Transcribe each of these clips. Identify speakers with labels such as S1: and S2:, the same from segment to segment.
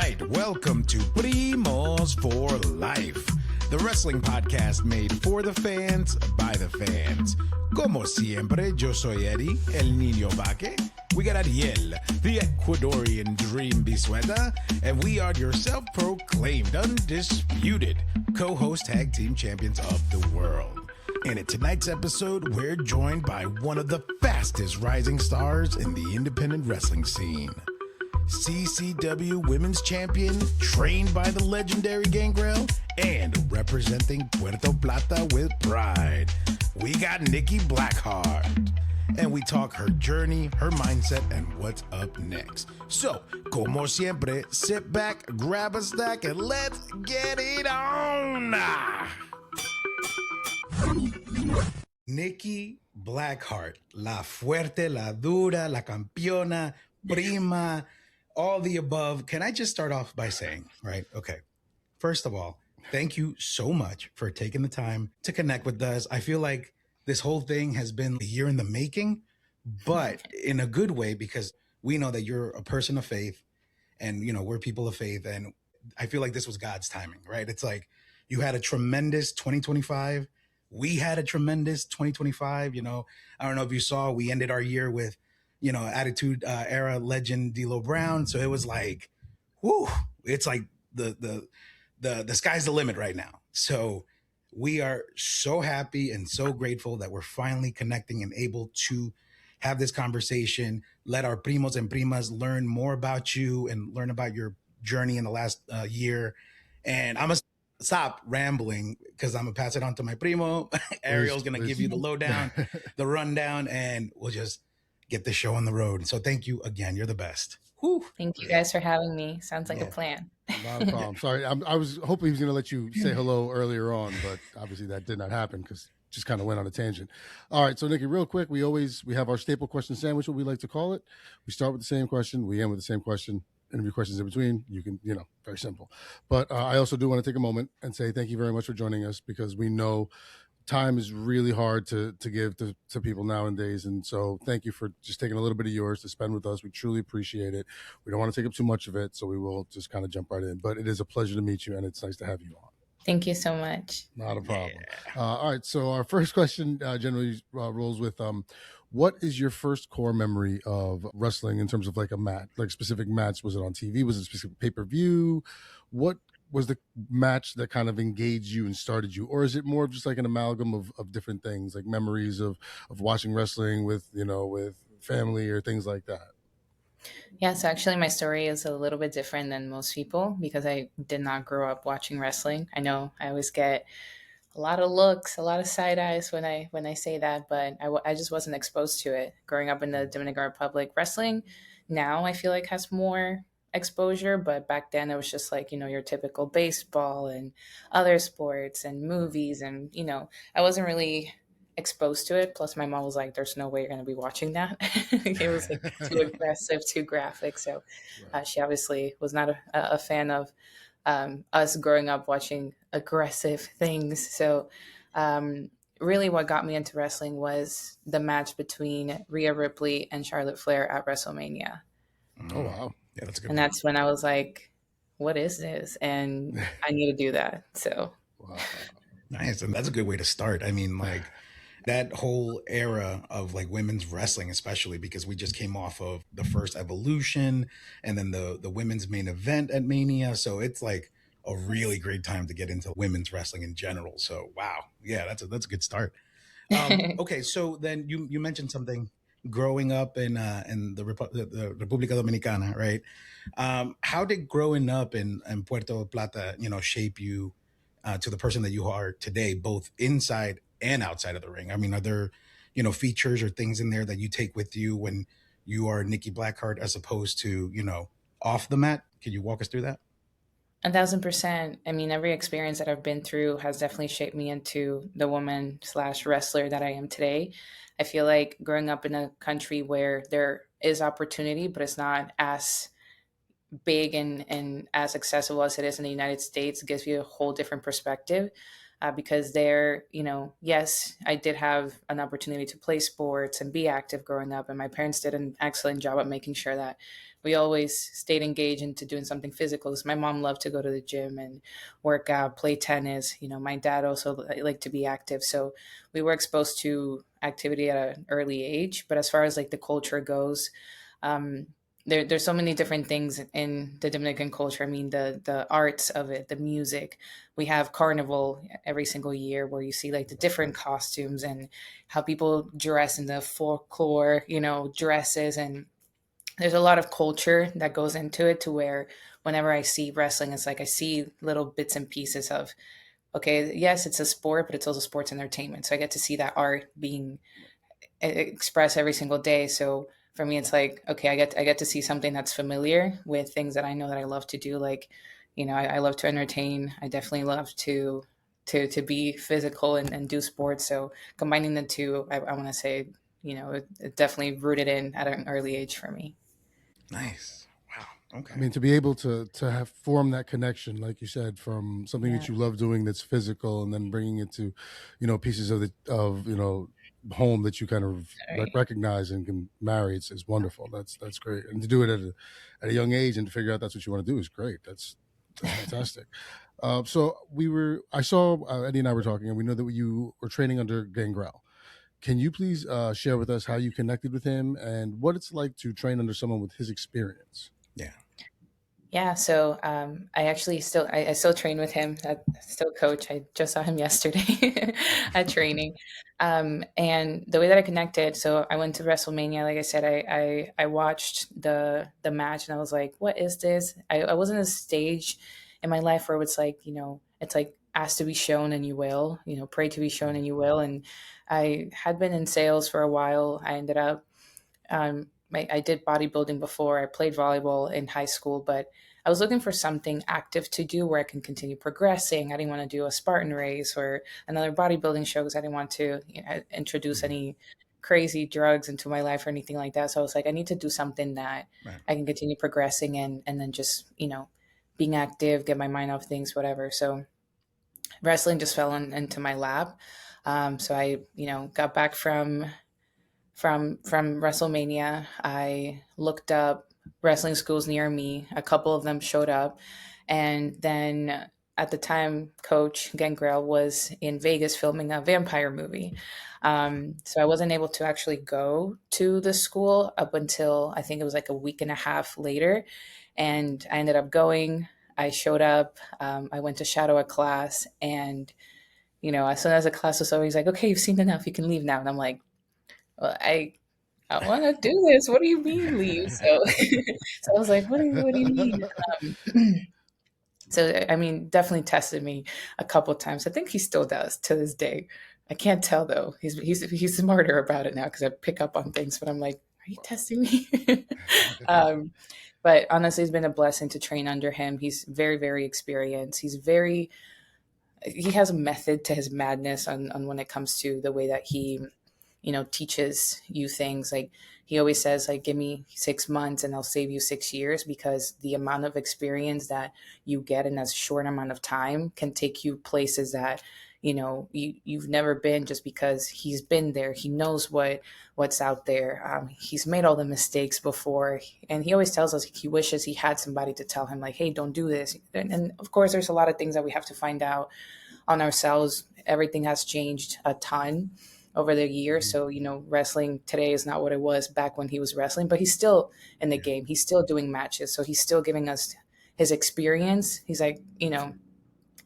S1: right, welcome to Primos for Life, the wrestling podcast made for the fans, by the fans. Como siempre, yo soy Eddie, el niño vaque. We got Ariel, the Ecuadorian dream bisueta, and we are your self-proclaimed, undisputed co-host tag team champions of the world. And in tonight's episode, we're joined by one of the fastest rising stars in the independent wrestling scene. CCW Women's Champion, trained by the legendary Gangrel, and representing Puerto Plata with pride. We got Nikki Blackheart. And we talk her journey, her mindset, and what's up next. So, como siempre, sit back, grab a snack, and let's get it on! Nikki Blackheart, la fuerte, la dura, la campeona, prima, all the above. Can I just start off by saying, right? Okay. First of all, thank you so much for taking the time to connect with us. I feel like this whole thing has been a year in the making, but in a good way, because we know that you're a person of faith and, you know, we're people of faith. And I feel like this was God's timing, right? It's like you had a tremendous 2025. We had a tremendous 2025. You know, I don't know if you saw, we ended our year with, you know, Attitude Era legend D'Lo Brown. So it was like, whoo, it's like the sky's the limit right now. So we are so happy and so grateful that we're finally connecting and able to have this conversation, let our primos and primas learn more about you and learn about your journey in the last year. And I'm going to stop rambling because I'm going to pass it on to my primo. Ariel's going to give you the lowdown, the rundown, and we'll just get the show on the road. So thank you again. You're the best. Whew.
S2: Thank you guys for having me. Sounds like a plan.
S3: Not a problem. Sorry, I was hoping he was going to let you say hello earlier on, but obviously that did not happen because just kind of went on a tangent. All right, so Nikki, real quick, we have our staple question sandwich, what we like to call it. We start with the same question, we end with the same question. Interview questions in between. You can, very simple. But I also do want to take a moment and say thank you very much for joining us, because we know time is really hard to give to people nowadays. And so thank you for just taking a little bit of yours to spend with us. We truly appreciate it. We don't want to take up too much of it, so we will just kind of jump right in. But it is a pleasure to meet you, and it's nice to have you on.
S2: Thank you so much.
S3: Not a problem. All right, so our first question generally rolls with, what is your first core memory of wrestling in terms of like a match, like specific match? Was it on TV? Was it a specific pay-per-view? What was the match that kind of engaged you and started you? Or is it more of just like an amalgam of different things, like memories of watching wrestling with family or things like that?
S2: Yeah, so actually my story is a little bit different than most people because I did not grow up watching wrestling. I know I always get a lot of looks, a lot of side eyes when I say that, but I just wasn't exposed to it. Growing up in the Dominican Republic, wrestling now I feel like has more exposure, but back then it was just like, your typical baseball and other sports and movies, and I wasn't really exposed to it. Plus my mom was like, there's no way you're going to be watching that. It was like too aggressive, too graphic. So she obviously was not a fan of us growing up watching aggressive things. So really what got me into wrestling was the match between Rhea Ripley and Charlotte Flair at WrestleMania.
S3: Oh, wow.
S1: Yeah, that's a good
S2: And that's when I was like, what is this? And I need to do that. So
S3: Wow.
S1: nice. And that's a good way to start. I mean, like that whole era of like women's wrestling, especially because we just came off of the first Evolution and then the women's main event at Mania. So it's like a really great time to get into women's wrestling in general. So, wow. Yeah, that's a good start. Okay. So then you mentioned something growing up in the República Dominicana, right? How did growing up in Puerto Plata, shape you to the person that you are today, both inside and outside of the ring? I mean, are there, features or things in there that you take with you when you are Nikki Blackheart as opposed to, off the mat? Can you walk us through that?
S2: 1,000%. I mean, every experience that I've been through has definitely shaped me into the woman/wrestler that I am today. I feel like growing up in a country where there is opportunity, but it's not as big and as accessible as it is in the United States gives you a whole different perspective. because they're, yes, I did have an opportunity to play sports and be active growing up, and my parents did an excellent job at making sure that we always stayed engaged into doing something physical. Because my mom loved to go to the gym and work out, play tennis. My dad also liked to be active, so we were exposed to activity at an early age. But as far as like the culture goes, um, there's so many different things in the Dominican culture. I mean, the arts of it, the music. We have carnival every single year where you see like the different costumes and how people dress in the folklore, dresses. And there's a lot of culture that goes into it, to where whenever I see wrestling, it's like I see little bits and pieces of, okay, yes, it's a sport, but it's also sports entertainment. So I get to see that art being expressed every single day. So for me, it's like, okay, I get to see something that's familiar with things that I know that I love to do. Like, I love to entertain. I definitely love to be physical and do sports. So combining the two, I want to say, it definitely rooted in at an early age for me.
S1: Nice. Wow.
S3: I
S1: Okay.
S3: mean, to be able to have form that connection, like you said, from something
S2: Yeah,
S3: that you love doing that's physical, and then bringing it to, pieces of home that you kind of
S2: right.
S3: recognize and can marry, is wonderful. That's great, and to do it at a young age and to figure out that's what you want to do is great. That's fantastic. So I saw Eddie and I were talking, and we know that you were training under Gangrel. Can you please share with us how you connected with him and what it's like to train under someone with his experience?
S1: Yeah.
S2: Yeah, so I actually I still train with him. I still coach. I just saw him yesterday at training, and the way that I connected. So I went to WrestleMania. Like I said, I watched the match, and I was like, "What is this?" I wasn't at a stage in my life where it's like, it's like ask to be shown and you will, pray to be shown and you will. And I had been in sales for a while. I ended up I did bodybuilding before. I played volleyball in high school, but I was looking for something active to do where I can continue progressing. I didn't want to do a Spartan race or another bodybuilding show because I didn't want to, introduce
S1: Mhm.
S2: any crazy drugs into my life or anything like that. So I was like, I need to do something that
S1: Right.
S2: I can continue progressing in, and then just, being active, get my mind off things, whatever. So wrestling just fell into my lap. So I, got back from WrestleMania. I looked up wrestling schools near me. A couple of them showed up, and then at the time, Coach Gangrel was in Vegas filming a vampire movie. So I wasn't able to actually go to the school up until I think it was like a week and a half later, and I ended up going. I showed up. I went to shadow a class, and as soon as the class was over, he's like, "Okay, you've seen enough. You can leave now." And I'm like, well, I want to do this. What do you mean leave? So, so I was like, what do you mean? So, I mean, definitely tested me a couple of times. I think he still does to this day. I can't tell though. He's smarter about it now because I pick up on things. But I'm like, are you testing me? um, but honestly, it's been a blessing to train under him. He's very, very experienced. He has a method to his madness on when it comes to the way that he teaches you things. Like he always says, like, give me 6 months and I'll save you 6 years, because the amount of experience that you get in a short amount of time can take you places that you've never been, just because he's been there. He knows what's out there. He's made all the mistakes before, and he always tells us he wishes he had somebody to tell him, like, hey, don't do this. And of course there's a lot of things that we have to find out on ourselves. Everything has changed a ton over the years. So, wrestling today is not what it was back when he was wrestling, but he's still in the
S1: Yeah.
S2: game. He's still doing matches. So he's still giving us his experience. He's like,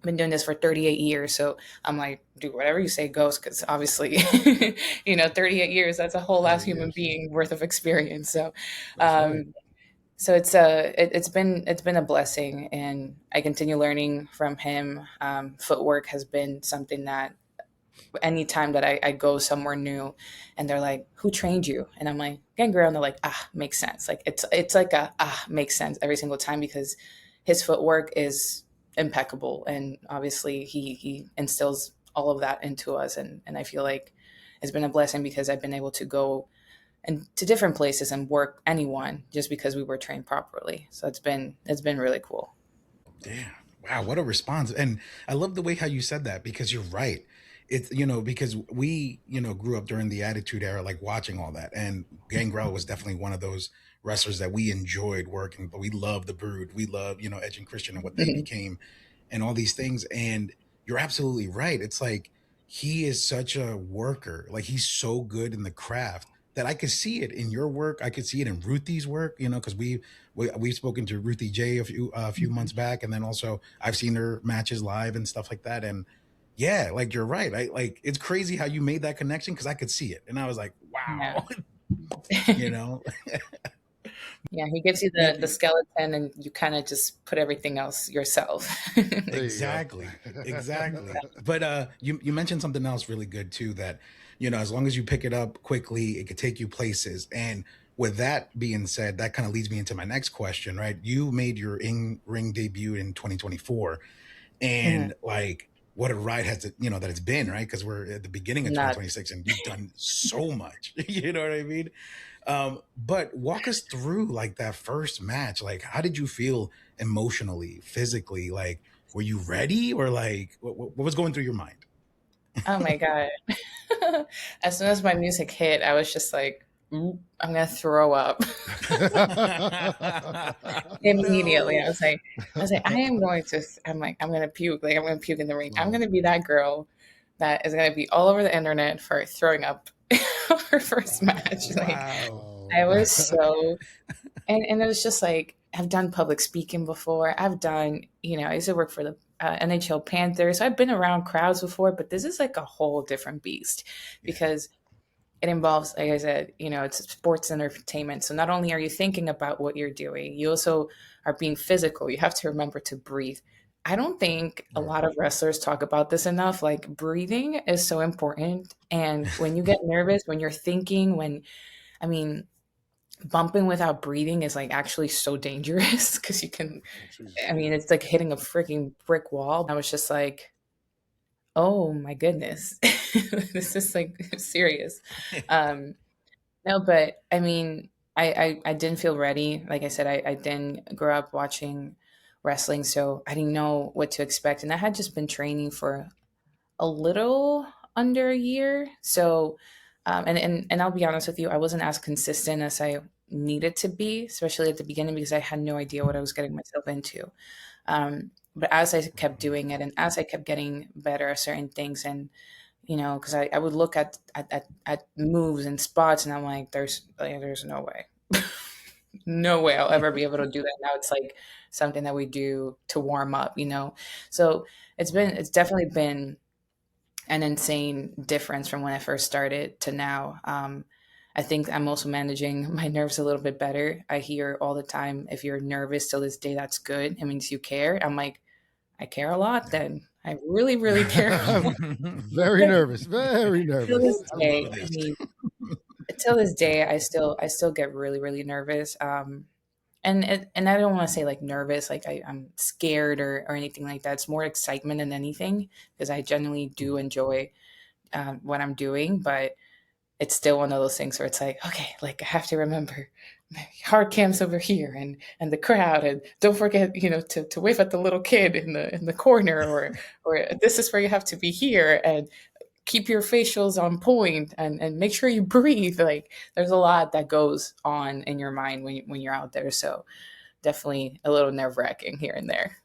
S2: been doing this for 38 years. So I'm like, do whatever you say goes. Cause obviously, 38 years, that's a whole last
S3: 30
S2: human
S3: years.
S2: being worth of experience. So,
S3: That's right.
S2: um, it's been a blessing, and I continue learning from him. Footwork has been something that anytime that I go somewhere new and they're like, who trained you? And I'm like, Gangrel. And they're like, makes sense. Like it's like makes sense every single time, because his footwork is impeccable. And obviously he instills all of that into us. And I feel like it's been a blessing because I've been able to go and to different places and work anyone just because we were trained properly. So it's been really cool.
S1: Yeah. Wow, what a response. And I love the way how you said that because you're right. It's, because we, grew up during the Attitude Era, like watching all that. And Gangrel was definitely one of those wrestlers that we enjoyed working, but we love the Brood. We love, Edge and Christian and what they became and all these things. And you're absolutely right. It's like he is such a worker. Like he's so good in the craft that I could see it in your work. I could see it in Ruthie's work, because we've spoken to Ruthie J a few months back, and then also I've seen her matches live and stuff like that. And yeah, like you're right. Like it's crazy how you made that connection because I could see it, and I was like,
S2: Yeah.
S1: wow, you know,
S2: Yeah, he gives you
S1: Now-
S2: the skeleton and you kind of just put everything else yourself.
S3: There you go.
S1: exactly, exactly. But you mentioned something else really good too. That as long as you pick it up quickly, it could take you places. And with that being said, that kind of leads me into my next question. Right, you made your in ring debut in 2024,
S2: Mhm.
S1: and like what a ride has it that it's been, right? Because we're at the beginning of
S2: Not
S1: 2026 and you've done so much. You know what I mean? But walk us through like that first match. Like how did you feel emotionally, physically? Like were you ready, or like what was going through your mind?
S2: oh my god. As soon as my music hit, I was just like, "Oop, I'm gonna throw up." Immediately.
S1: No.
S2: I was like, I am going to I'm like, I'm gonna puke. Like I'm gonna puke in the ring. I'm
S3: Wow.
S2: gonna be that girl that is gonna be all over the internet for throwing up her first match. Like
S1: Wow.
S2: I was so and it was just like I've done public speaking before. I've done, I used to work for the NHL Panthers. So I've been around crowds before, but this is like a whole different beast
S1: Yeah.
S2: because it involves, like I said, it's sports entertainment. So not only are you thinking about what you're doing, you also are being physical. You have to remember to breathe. I don't think a
S3: Right.
S2: lot of wrestlers talk about this enough. Like breathing is so important. And when you get nervous, when you're thinking, I mean, bumping without breathing is like actually so dangerous because you can,
S3: Oh, Jesus.
S2: it's like hitting a freaking brick wall. I was just like, oh my goodness, this is like serious. Um, no, but I didn't feel ready. Like I said, I didn't grow up watching wrestling, so I didn't know what to expect. And I had just been training for a little under a year. So, and I'll be honest with you, I wasn't as consistent as I needed to be, especially at the beginning, because I had no idea what I was getting myself into. But as I kept doing it and as I kept getting better at certain things, and because I would look at moves and spots, and I'm like, there's no way, no way I'll ever be able to do that. Now it's like something that we do to warm up. So
S3: Wow.
S2: it's definitely been an insane difference from when I first started to now. I think I'm also managing my nerves a little bit better. I hear all the time, if you're nervous till this day, that's good. It means you care. I'm like, I care a lot then. I really, really care a lot.
S3: Very nervous. Very
S2: Till
S3: nervous.
S2: this
S1: I
S2: day,
S1: love this.
S2: till this day, I still get really, really nervous. And I don't want to say like nervous, like I'm scared or anything like that. It's more excitement than anything because I genuinely do enjoy what I'm doing, but it's still one of those things where it's like, okay, like I have to remember hard cams over here and the crowd, and don't forget, to wave at the little kid in the corner, or this is where you have to be here, and keep your facials on point, and make sure you breathe. Like there's a lot that goes on in your mind when you're out there. So definitely a little nerve wracking here and there.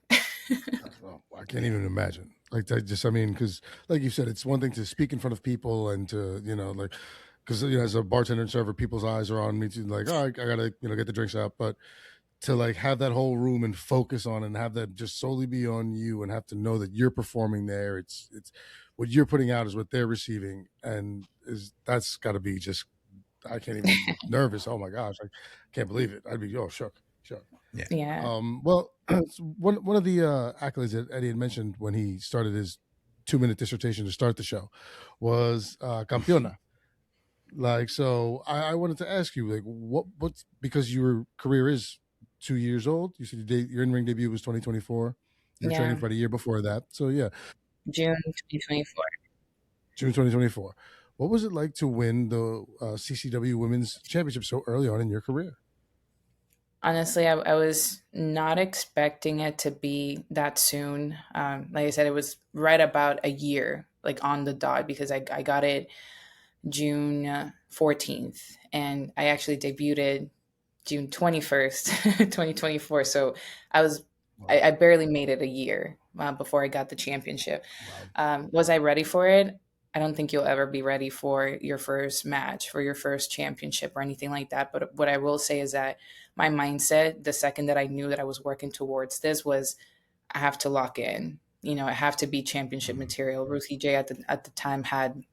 S3: Well, I can't even imagine. Like, I just, I mean, because, like you said, it's one thing to speak in front of people and to, like, because, as a bartender and server, people's eyes are on me to, like, oh, I gotta, get the drinks out. But to, like, have that whole room and focus on it and have that just solely be on you and have to know that you're performing there, it's what you're putting out is what they're receiving. And that's got to be just, I can't even, nervous. Oh my gosh, I can't believe it. I'd be, shook, shook.
S1: Yeah.
S2: Yeah.
S3: Well, one of the accolades that Eddie had mentioned when he started his 2-minute dissertation to start the show was campeona. Like, so I wanted to ask you, like, what's, because your career is 2 years old. You said your in ring debut was 2024. You were training
S2: Yeah.
S3: for about a year before that. So yeah,
S2: June 2024.
S3: June 2024. What was it like to win the CCW Women's Championship so early on in your career?
S2: Honestly, I was not expecting it to be that soon. Like I said, it was right about a year, like on the dot, because I got it June 14th, and I actually debuted it June 21st, 2024. So I was,
S3: Wow.
S2: I barely made it a year before I got the championship.
S3: Wow.
S2: Was I ready for it? I don't think you'll ever be ready for your first match, for your first championship or anything like that. But what I will say is that my mindset, the second that I knew that I was working towards this, was I have to lock in. I have to be championship
S1: Mhm.
S2: material. Ruth EJ at the time had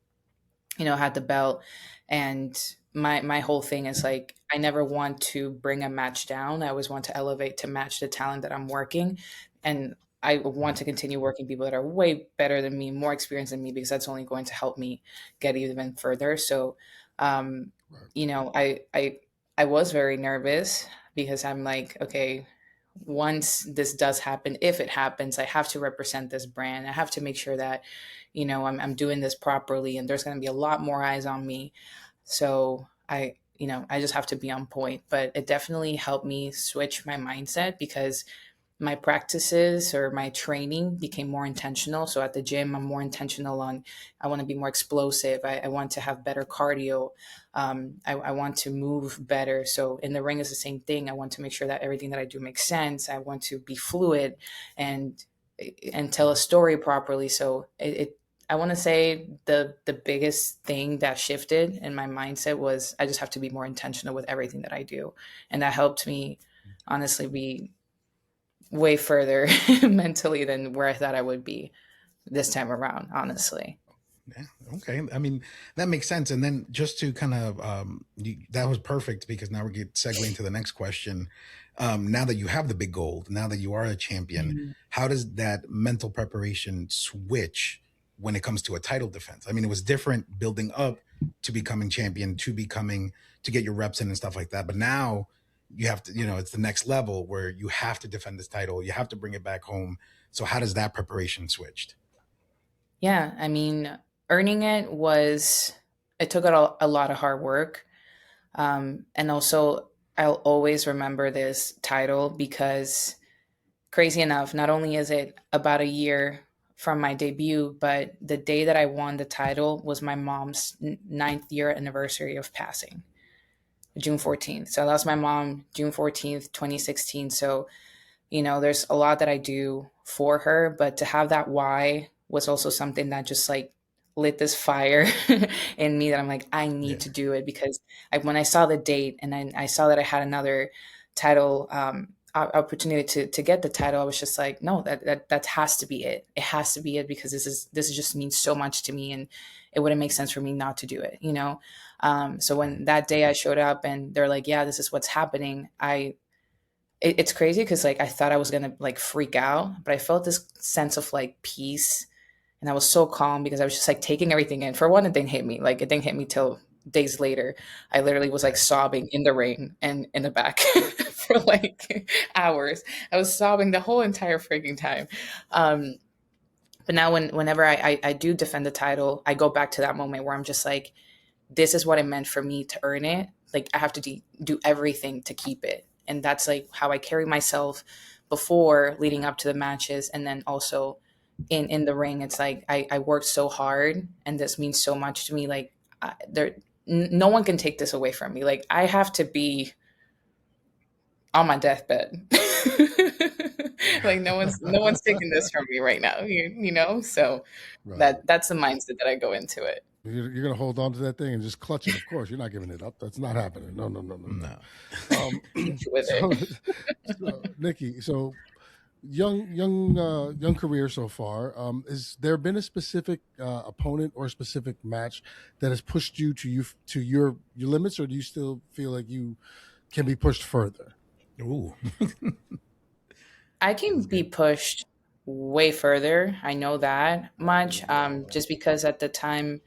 S2: had the belt, and my whole thing is like I never want to bring a match down. I always want to elevate to match the talent that I'm working, and I want
S1: Right.
S2: to continue working people that are way better than me, more experienced than me, because that's only going to help me get even further. So, um,
S3: Right.
S2: I was very nervous because I'm like, okay, once this does happen, if it happens, I have to represent this brand. I have to make sure that, I'm doing this properly, and there's going to be a lot more eyes on me. So I just have to be on point. But it definitely helped me switch my mindset because my practices or my training became more intentional. So at the gym, I'm more intentional on, I want to be more explosive. I want to have better cardio. I want to move better. So in the ring is the same thing. I want to make sure that everything that I do makes sense. I want to be fluid and tell a story properly. So I want to say the biggest thing that shifted in my mindset was I just have to be more intentional with everything that I do, and that helped me honestly be way further mentally than where I thought I would be this time around, honestly.
S1: Yeah. Okay. I mean, that makes sense. And then just to kind of, that was perfect because now we get segue into the next question. Now that you have the big gold, now that you are a champion,
S2: Mhm.
S1: how does that mental preparation switch when it comes to a title defense? I mean, it was different building up to becoming champion, to get your reps in and stuff like that. But now you have to, it's the next level where you have to defend this title. You have to bring it back home. So how does that preparation switched?
S2: Yeah, I mean, earning it took a lot of hard work. And also, I'll always remember this title because, crazy enough, not only is it about a year from my debut, but the day that I won the title was my mom's ninth year anniversary of passing, June 14th. So I lost my mom June 14th, 2016. So there's a lot that I do for her, but to have that why was also something that just like lit this fire in me that I'm like, I
S1: Yeah.
S2: need to do it because when I saw the date and I saw that I had another title opportunity to get the title, I was just like, no, that has to be it. It has to be it because this just means so much to me, and it wouldn't make sense for me not to do it. So
S1: Right.
S2: when that day I showed up and they're like, yeah, this is what's happening, it's crazy because like I thought I was gonna like freak out, but I felt this sense of like peace, and I was so calm because I was just like taking everything in. For one, it didn't hit me. Like it didn't hit me till days later. I literally was like
S1: Right.
S2: sobbing in the rain and in the back for like hours. I was sobbing the whole entire freaking time. Um, but now whenever I do defend the title, I go back to that moment where I'm just like, this is what it meant for me to earn it. Like I have to do everything to keep it. And that's like how I carry myself before leading up to the matches. And then also in the ring, it's like, I worked so hard and this means so much to me. Like no one can take this away from me. Like I have to be on my deathbed. Like no one's taking this from me right now, so
S3: Right.
S2: that's the mindset that I go into it.
S3: You're going to hold on to that thing and just clutch it. Of course, you're not giving it up. That's not happening. No, no, no, no,
S1: No.
S3: no.
S2: With
S3: So,
S2: it.
S3: Nikki, so young career so far. Has there been a specific opponent or a specific match that has pushed you to your limits, or do you still feel like you can be pushed further?
S1: Ooh.
S2: I can
S1: That's
S2: be
S1: good.
S2: pushed way further. I know that much. Just because at the time,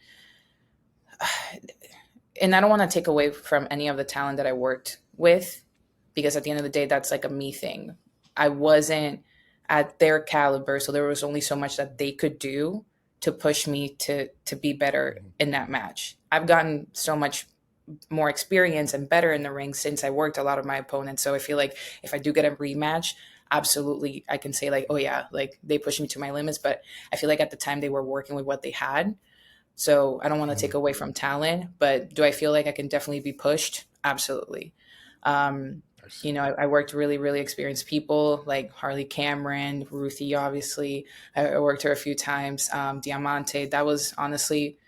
S2: and I don't want to take away from any of the talent that I worked with, because at the end of the day, that's like a me thing. I wasn't at their caliber, so there was only so much that they could do to push me to be better
S3: Mhm.
S2: in that match. I've gotten so much. more experience and better in the ring since I worked a lot of my opponents. So I feel like if I do get a rematch, absolutely I can say like, oh yeah, like they pushed me to my limits. But I feel like at the time they were working with what they had. So I don't want to take
S1: Mhm.
S2: away from talent, but do I feel like I can definitely be pushed? Absolutely. Um,
S3: Nice.
S2: you know, I worked really, really experienced people like Harley Cameron, Ruthie, obviously. I worked her a few times. Diamante, that was honestly,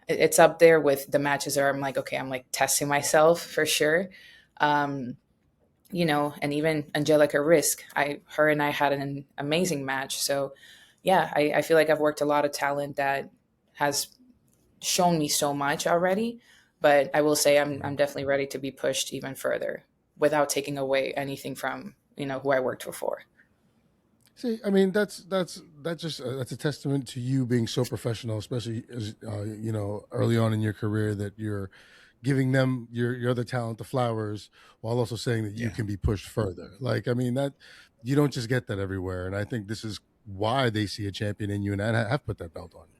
S2: it's up there with the matches where I'm like, okay, I'm like testing myself for sure. Um, you know, and even Angelica Risk, her and I had an amazing match. So yeah, I feel like I've worked a lot of talent that has shown me so much already, but I will say I'm
S1: Mhm.
S2: definitely ready to be pushed even further without taking away anything from, you know, who I worked before.
S3: See, I mean, that's just that's a testament to you being so professional, especially as you know, early on in your career, that you're giving them your other talent the flowers while also saying that you
S1: Yeah.
S3: can be pushed further. Like, I mean, that you don't just get that everywhere, and I think this is why they see a champion in you, and I have put that belt on you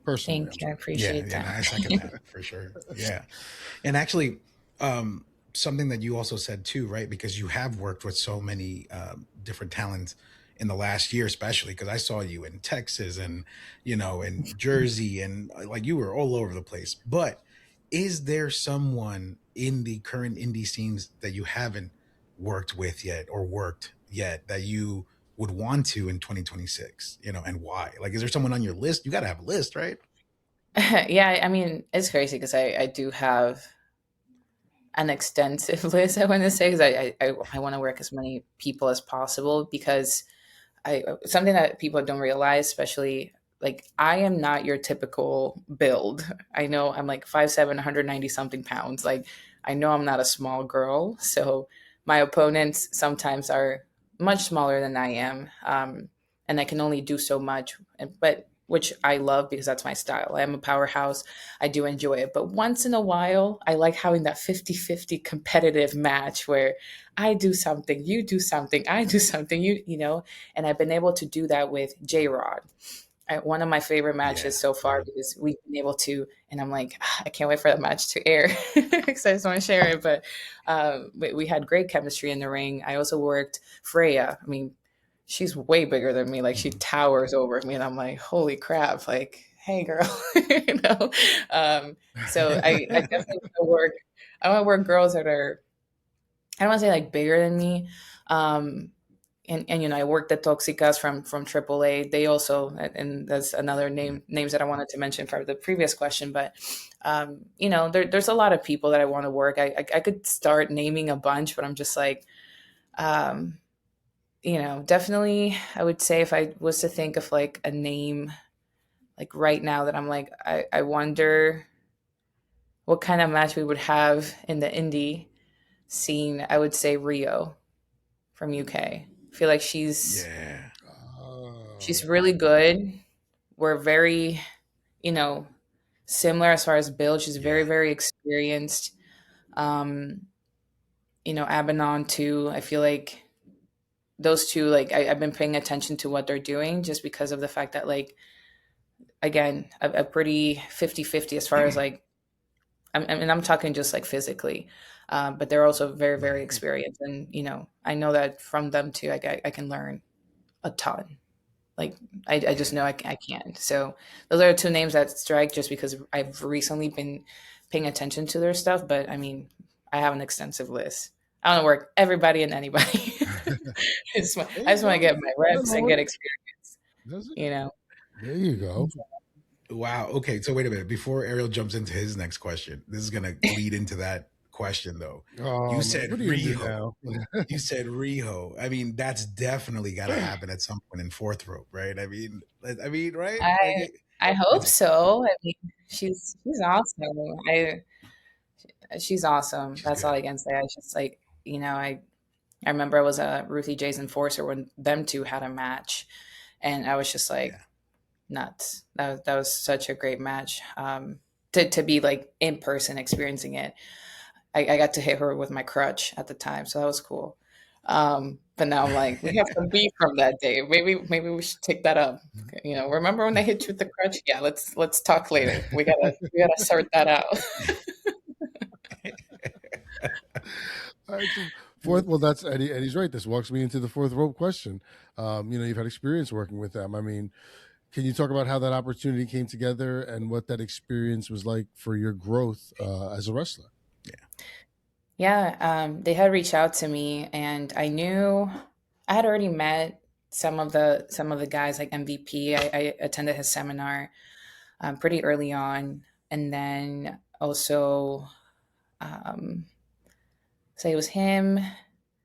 S3: personally. I'm
S2: Thank you. I
S3: saying.
S1: Yeah.
S2: appreciate
S1: Yeah. No,
S2: that.
S1: I second that for sure. Yeah. And actually, something that you also said too, right? Because you have worked with so many different talents in the last year, especially because I saw you in Texas and, in Jersey, and like you were all over the place. But is there someone in the current indie scenes that you haven't worked with yet or worked yet that you would want to in 2026, and why? Like, is there someone on your list? You got to have a list, right?
S2: Yeah, I mean, it's crazy because I do have an extensive list, I want to say, because I want to work as many people as possible because I something that people don't realize, especially like I am not your typical build. I know I'm like 5'7", 190 something pounds. Like I know I'm not a small girl, so my opponents sometimes are much smaller than I am, and I can only do so much. But which I love because that's my style. I am a powerhouse. I do enjoy it. But once in a while, I like having that 50-50 competitive match where I do something, you do something, I do something, you know, and I've been able to do that with J Rod. One of my favorite
S1: Yeah.
S2: matches so far
S1: Mhm.
S2: because we've been able to, and I'm like, "Ah, I can't wait for that match to air because I just want to share it. But we had great chemistry in the ring. I also worked Freya. I mean, she's way bigger than me. Like she
S1: Mhm.
S2: towers over me, and I'm like, holy crap! Like, hey, girl, you know. So I definitely want to work. I want to work girls that are I don't want to say like bigger than me. Um, and you know, I worked at Toxicas from AAA. They also, and that's another names that I wanted to mention for the previous question. But you know, there's a lot of people that I want to work. I could start naming a bunch, but I'm just like, um, you know, definitely. I would say if I was to think of like a name, like right now that I'm like, I wonder what kind of match we would have in the indie scene. I would say Rio from UK. I feel like
S1: Yeah.
S2: she's
S3: Oh,
S2: really good. We're very, you know, similar as far as build. She's very,
S1: Yeah.
S2: very experienced. Um, you know, Abaddon too. I feel like those two, like I've been paying attention to what they're doing just because of the fact that like again, a pretty 50-50 as far as like I'm talking just like physically. But they're also very, very
S1: Right.
S2: experienced. And, you know, I know that from them too, I can learn a ton. Like I just know
S1: Yeah.
S2: I can't. So those are two names that strike just because I've recently been paying attention to their stuff. But I mean, I have an extensive list. I want to work everybody and anybody.
S3: there
S2: I
S3: you
S2: just want to
S3: go.
S2: get my reps
S3: Nothing wrong
S2: and
S3: with
S2: get
S3: it.
S2: experience.
S3: Does it?
S2: You know.
S3: There you go.
S1: Wow. Okay. So wait a minute. Before Ariel jumps into his next question, this is going to lead into that question, though. You
S3: Oh man,
S1: said
S3: what are you gonna do
S1: Riho.
S3: now?
S1: You said Riho. I mean, that's definitely got to happen at some point in fourth rope, right? I mean, right?
S2: I
S1: Like,
S2: I hope
S1: it's
S2: so. I mean, she's awesome. She's awesome.
S1: she's
S2: That's all
S1: good.
S2: I can say. I just like you know I remember I was a Ruthie Jason Forcer when them two had a match, and I was just like
S1: Yeah.
S2: nuts. That was such a great match. To be like in person experiencing it. I got to hit her with my crutch at the time, so that was cool. But now I'm like, we have some beef from that day. Maybe we should take that up. You know, remember when I hit you with the crutch? Yeah, let's talk later. We gotta sort that out.
S3: All right, so fourth. Well, that's and he's right. This walks me into the fourth rope question. You've had experience working with them. I mean, can you talk about how that opportunity came together and what that experience was like for your growth as a wrestler?
S2: Yeah, they had reached out to me, and I knew I had already met some of the guys like MVP. I attended his seminar pretty early on, and then also um, so it was him,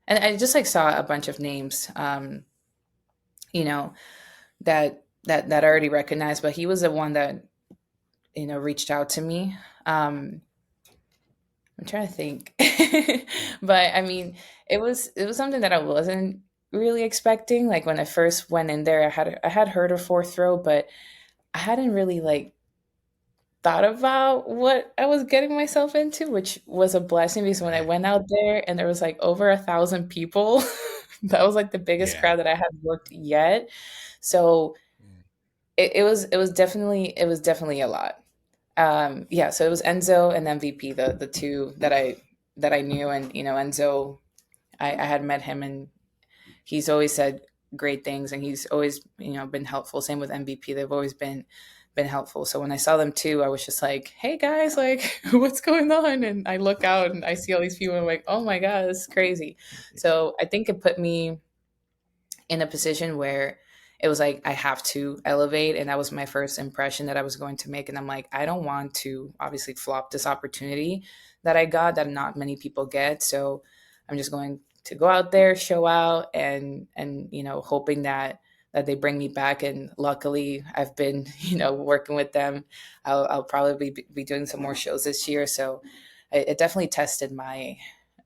S2: and I just like saw a bunch of names, you know, that I already recognized, but he was the one that reached out to me. I'm trying to think. But I mean, it was something that I wasn't really expecting. Like when I first went in there, I had heard of fourth row, but I hadn't really like thought about what I was getting myself into, which was a blessing because when I
S1: Right.
S2: went out there and there was like over 1,000 people, that was like the biggest
S1: Yeah.
S2: crowd that I had worked yet. So it was definitely a lot. Yeah, so it was Enzo and MVP, the two that I knew, and Enzo, I had met him, and he's always said great things, and he's always been helpful. Same with MVP, they've always been helpful. So when I saw them too, I was just like, hey guys, like what's going on? And I look out and I see all these people, and I'm like, oh my god, this is crazy. So I think it put me in a position where it was like I have to elevate, and that was my first impression that I was going to make, and I'm like, I don't want to obviously flop this opportunity that I got that not many people get. So I'm just going to go out there, show out, and hoping that they bring me back. And luckily I've been working with them. I'll probably be doing some more shows this year, so it definitely tested my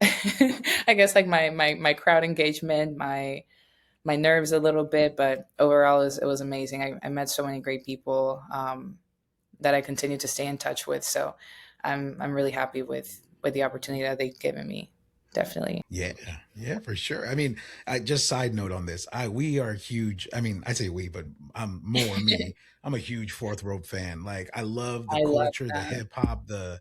S2: I guess like my crowd engagement, my nerves a little bit, but overall it was amazing. I met so many great people that I continue to stay in touch with. So I'm really happy with the opportunity that they've given me. Definitely.
S1: Yeah, yeah, for sure. I mean, I just side note on this. We are huge. I mean, I say we, but I'm more me. I'm a huge Fourth Rope fan. Like, I love the
S2: I love
S1: culture, the
S2: that.
S1: hip hop, the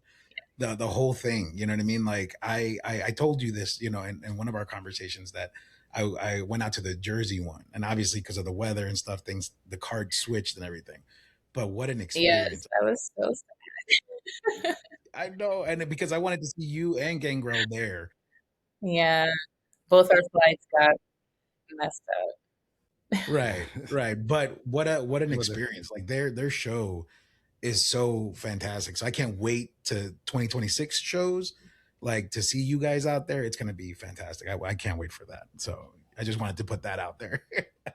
S1: whole thing. You know what I mean? Like, I told you this, in one of our conversations that I went out to the Jersey one, and obviously because of the weather and stuff, the card switched and everything. But what an
S2: Yes,
S1: experience!
S2: that was so sad.
S1: I know, and because I wanted to see you and Gangrel there.
S2: Yeah, both our flights got messed up.
S1: Right, right. But what an
S3: Well, the-
S1: experience. Like their show is so fantastic. So I can't wait to 2026 shows, like to see you guys out there. It's gonna be fantastic. I can't wait for that. So I just wanted to put that out there.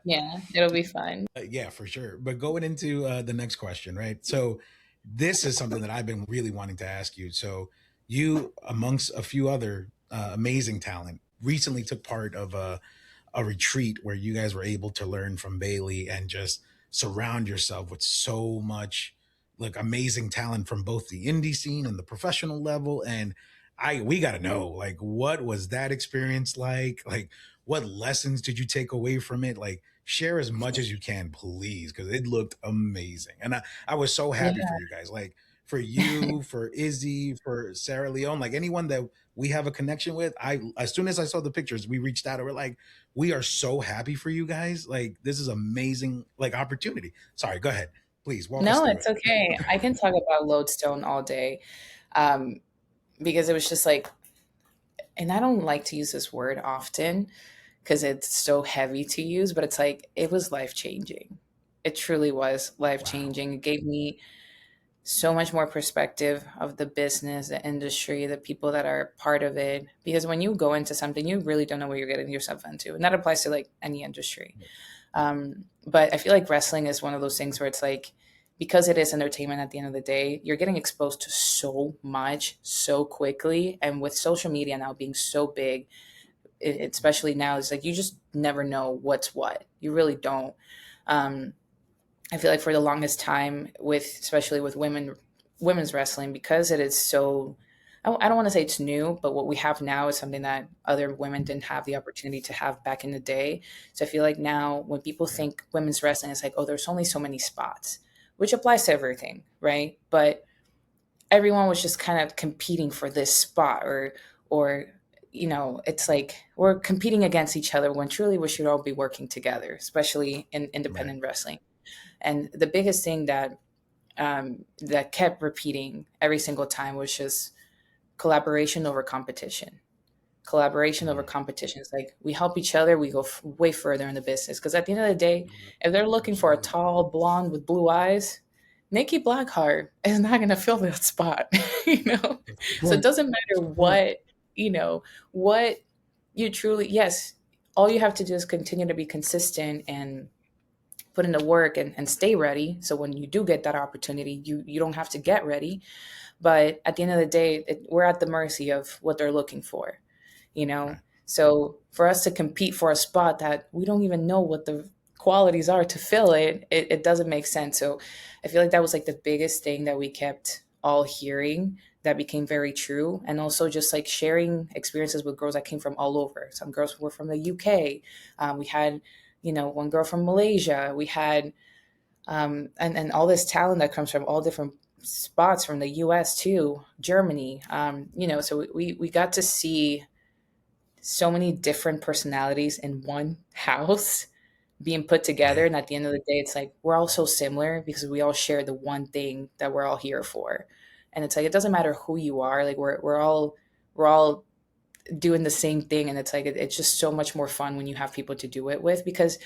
S2: Yeah, it'll be fun.
S1: Yeah, for sure. But going into the next question, right? So this is something that I've been really wanting to ask you. So you, amongst a few other amazing talent, recently took part of a retreat where you guys were able to learn from Bailey and just surround yourself with so much like amazing talent from both the indie scene and the professional level. And we got to know, like, what was that experience like? Like, what lessons did you take away from it? Like, share as much as you can, please, because it looked amazing. And I was so happy for
S2: Yeah.
S1: you guys. Like, for you, for Izzy, for Sarah Leone, like anyone that we have a connection with. As soon as I saw the pictures, we reached out and we're like, we are so happy for you guys. Like, this is amazing, like, opportunity. Sorry, go ahead. Please walk us
S2: No,
S1: through
S2: it's
S1: it.
S2: okay. I can talk about Lodestone all day, um, because it was just like, and I don't like to use this word often because it's so heavy to use, but it's like it was life changing. It truly was life
S1: Wow.
S2: changing. It gave me so much more perspective of the business, the industry, the people that are part of it. Because when you go into something, you really don't know what you're getting yourself into, and that applies to like any industry. But I feel like wrestling is one of those things where it's like, because it is entertainment at the end of the day, you're getting exposed to so much so quickly. And with social media now being so big, especially now, it's like you just never know what's what. You really don't. Um, I feel like for the longest time, especially with women's wrestling, because it is so. I don't want to say it's new, but what we have now is something that other women didn't have the opportunity to have back in the day. So I feel like now when people
S1: Right.
S2: think women's wrestling, it's like, oh, there's only so many spots, which applies to everything, right? But everyone was just kind of competing for this spot, or it's like we're competing against each other when truly we should all be working together, especially in
S1: Right.
S2: independent wrestling. And the biggest thing that kept repeating every single time was just collaboration over competition. Collaboration over
S1: Mm.
S2: competition. It's like we help each other, we go way further in the business. Because at the end of the day, if they're looking for a
S3: Absolutely.
S2: tall blonde with blue eyes, Nikki Blackheart is not going to fill that spot, you know.
S3: That's the
S2: So it
S3: point.
S2: doesn't
S3: That's
S2: matter
S3: the point.
S2: what you truly. Yes, all you have to do is continue to be consistent and put in the work and stay ready. So when you do get that opportunity, you don't have to get ready. But at the end of the day, we're at the mercy of what they're looking for, you know?
S1: Right.
S2: So for us to compete for a spot that we don't even know what the qualities are to fill it doesn't make sense. So I feel like that was like the biggest thing that we kept all hearing that became very true. And also just like sharing experiences with girls that came from all over. Some girls were from the UK. We had, one girl from Malaysia. We had, and all this talent that comes from all different spots from the US too, Germany. So we got to see so many different personalities in one house being put together.
S1: Yeah.
S2: And at the end of the day, it's like we're all so similar because we all share the one thing that we're all here for. And it's like it doesn't matter who you are, like we're all doing the same thing. And it's like it's just so much more fun when you have people to do it with, because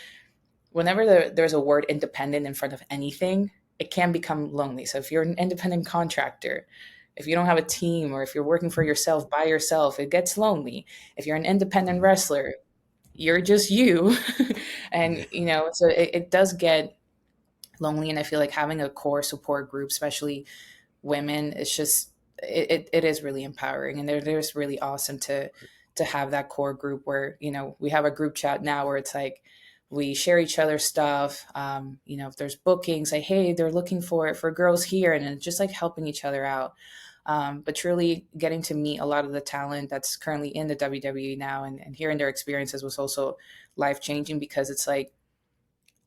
S2: whenever there's a word independent in front of anything, it can become lonely. So if you're an independent contractor, if you don't have a team, or if you're working for yourself by yourself, it gets lonely. If you're an independent
S1: Mhm.
S2: wrestler, you're just you. And,
S1: Yeah.
S2: so it does get lonely. And I feel like having a core support group, especially women, it's just, it is really empowering. And there's really awesome to have that core group where, we have a group chat now where it's like, we share each other's stuff. If there's bookings, like, hey, they're looking for girls here, and it's just like helping each other out. But truly getting to meet a lot of the talent that's currently in the WWE now, and hearing their experiences was also life changing, because it's like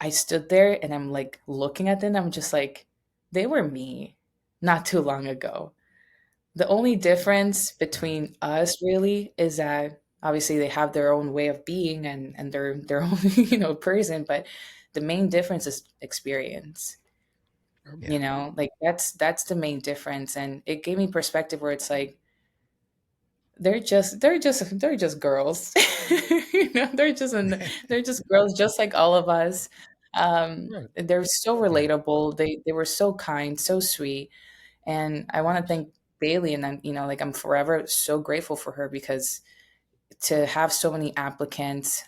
S2: I stood there and I'm like looking at them. I'm just like, they were me not too long ago. The only difference
S1: Right.
S2: between us really is that obviously they have their own way of being, and their own person, but the main difference is experience.
S1: Yeah.
S2: Like that's the main difference, and it gave me perspective where it's like they're just girls. They're just girls just like all of us.
S3: Right.
S2: They're so
S1: Yeah.
S2: relatable. They were so kind, so sweet. And I want to
S3: Yes.
S2: thank Bailey, and then like I'm forever so grateful for her, because to have so many applicants,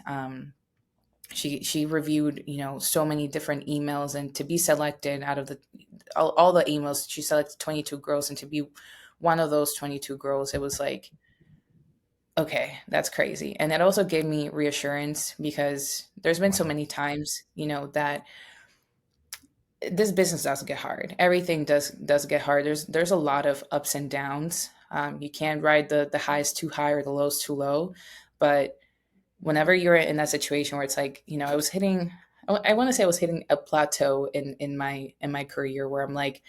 S2: she reviewed so many different emails, and to be selected out of all the emails, she selected 22 girls, and to be one of those 22 girls, it was like, okay, that's crazy. And it also gave me reassurance, because there's been so
S1: Wow.
S2: many times, that this business does get hard. Everything does get hard. There's a lot of ups and downs. You can't ride the highs too high or the lows too low. But whenever you're in that situation where it's like, I was hitting, I want to say I was hitting a plateau in my career, where I'm like,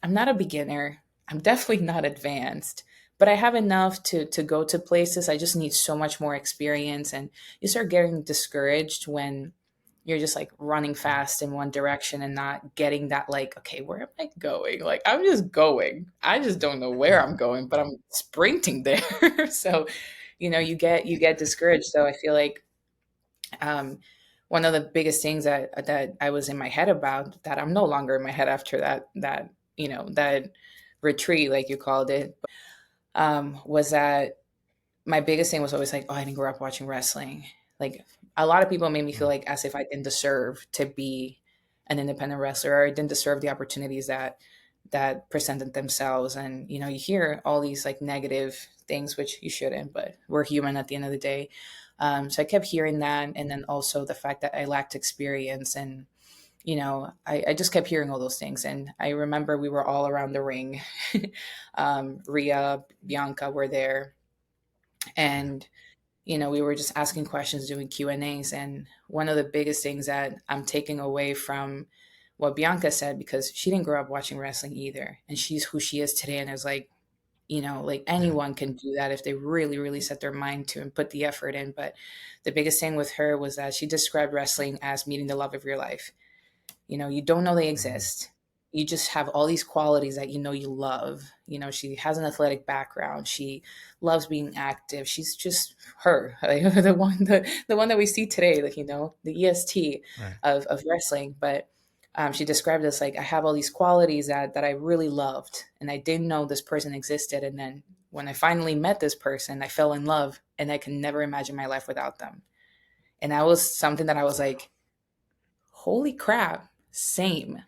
S2: I'm not a beginner. I'm definitely not advanced, but I have enough to go to places. I just need so much more experience. And you start getting discouraged when you're just like running fast in one direction and not getting that, like, okay, where am I going? Like, I'm just going. I just don't know where
S3: Right.
S2: I'm going, but I'm sprinting there. So, you get discouraged. So I feel like um, one of the biggest things that I was in my head about, that I'm no longer in my head after that retreat, like you called it, was that my biggest thing was always like, oh, I didn't grow up watching wrestling. Like, a lot of people made me feel
S1: Mm.
S2: like as if I didn't deserve to be an independent wrestler, or I didn't deserve the opportunities that presented themselves. And you hear all these like negative things, which you shouldn't, but we're human at the end of the day. So I kept hearing that, and then also the fact that I lacked experience, and I just kept hearing all those things. And I remember we were all around the ring. Rhea, Bianca were there,
S1: Yeah.
S2: and we were just asking questions, doing Q&As. And one of the biggest things that I'm taking away from what Bianca said, because she didn't grow up watching wrestling either, and she's who she is today, and it's like, like
S1: Yeah.
S2: anyone can do that if they really, really set their mind to and put the effort in. But the biggest thing with her was that she described wrestling as meeting the love of your life. You don't know they
S1: Mhm.
S2: exist. You just have all these qualities that you love. She has an athletic background. She loves being active. She's just her, like, the one that we see today, like, the EST
S1: Right.
S2: of wrestling. But she described it as like, I have all these qualities that I really loved, and I didn't know this person existed. And then when I finally met this person, I fell in love, and I can never imagine my life without them. And that was something that I was like, holy crap, same.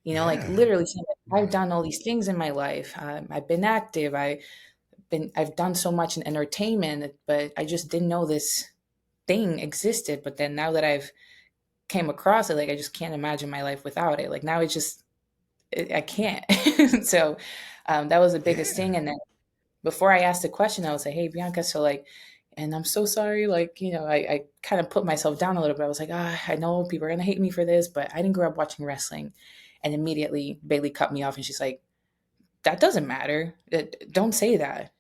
S2: Like
S1: Yeah.
S2: literally saying, like, I've
S1: Yeah.
S2: done all these things in my life. I've been active. I've done so much in entertainment, but I just didn't know this thing existed. But then now that I've came across it, like, I just can't imagine my life without it. Like now it's just, I can't. So that was the biggest thing.
S1: Yeah.
S2: And then before I asked the question, I was like, hey, Bianca, so like, and I'm so sorry. Like, I kind of put myself down a little bit. I was like, I know people are going to hate me for this, but I didn't grow up watching wrestling. And immediately Bailey cut me off and she's like, that doesn't matter. Don't say that.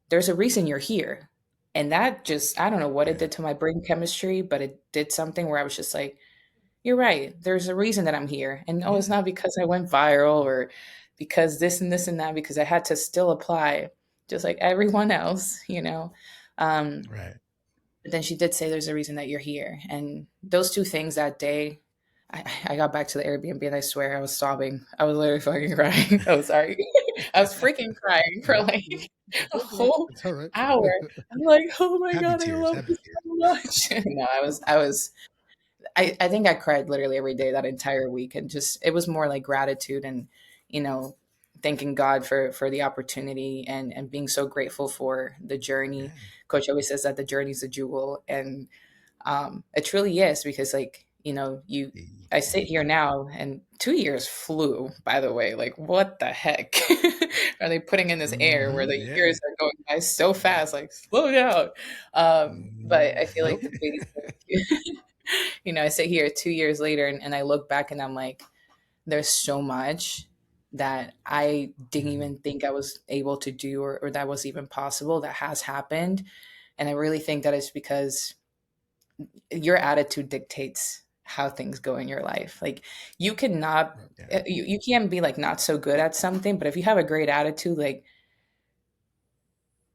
S2: There's a reason you're here. And that just, I don't know what it
S1: Yeah.
S2: did to my brain chemistry, but it did something where I was just like, you're right. There's a reason that I'm here. And no, it's
S1: Yeah.
S2: not because I went viral or because this and that, because I had to still apply just like everyone else. Um,
S1: Right.
S2: but then she did say there's a reason that you're here. And those two things that day, I got back to the Airbnb and I swear I was sobbing. I was literally fucking crying. I was sorry. I was freaking crying for
S3: No,
S2: like
S3: it's
S2: a
S3: okay.
S2: whole
S3: It's all right.
S2: hour. I'm like, oh my
S1: Happy
S2: God, I
S1: tears.
S2: love
S1: Happy
S2: you
S1: tears.
S2: so much. No, I think I cried literally every day that entire week, and just it was more like gratitude and you know thanking God for the opportunity and being so grateful for the journey.
S1: Yeah.
S2: Coach always says that the journey's a jewel, and it truly is because like you. I sit here now, and 2 years flew. By the way, like what the heck are they putting in this air where
S1: Hmm.
S2: the
S1: Yeah.
S2: years are going by so fast? Like slow down. But I feel
S1: Nope.
S2: like the biggest I sit here 2 years later and I look back and I'm like, there's so much that I didn't
S1: Mhm.
S2: even think I was able to do or that was even possible that has happened. And I really think that it's because your attitude dictates how things go in your life. Like you cannot,
S3: Right.
S1: Yeah.
S2: you can be like not so good at something, but if you have a great attitude, like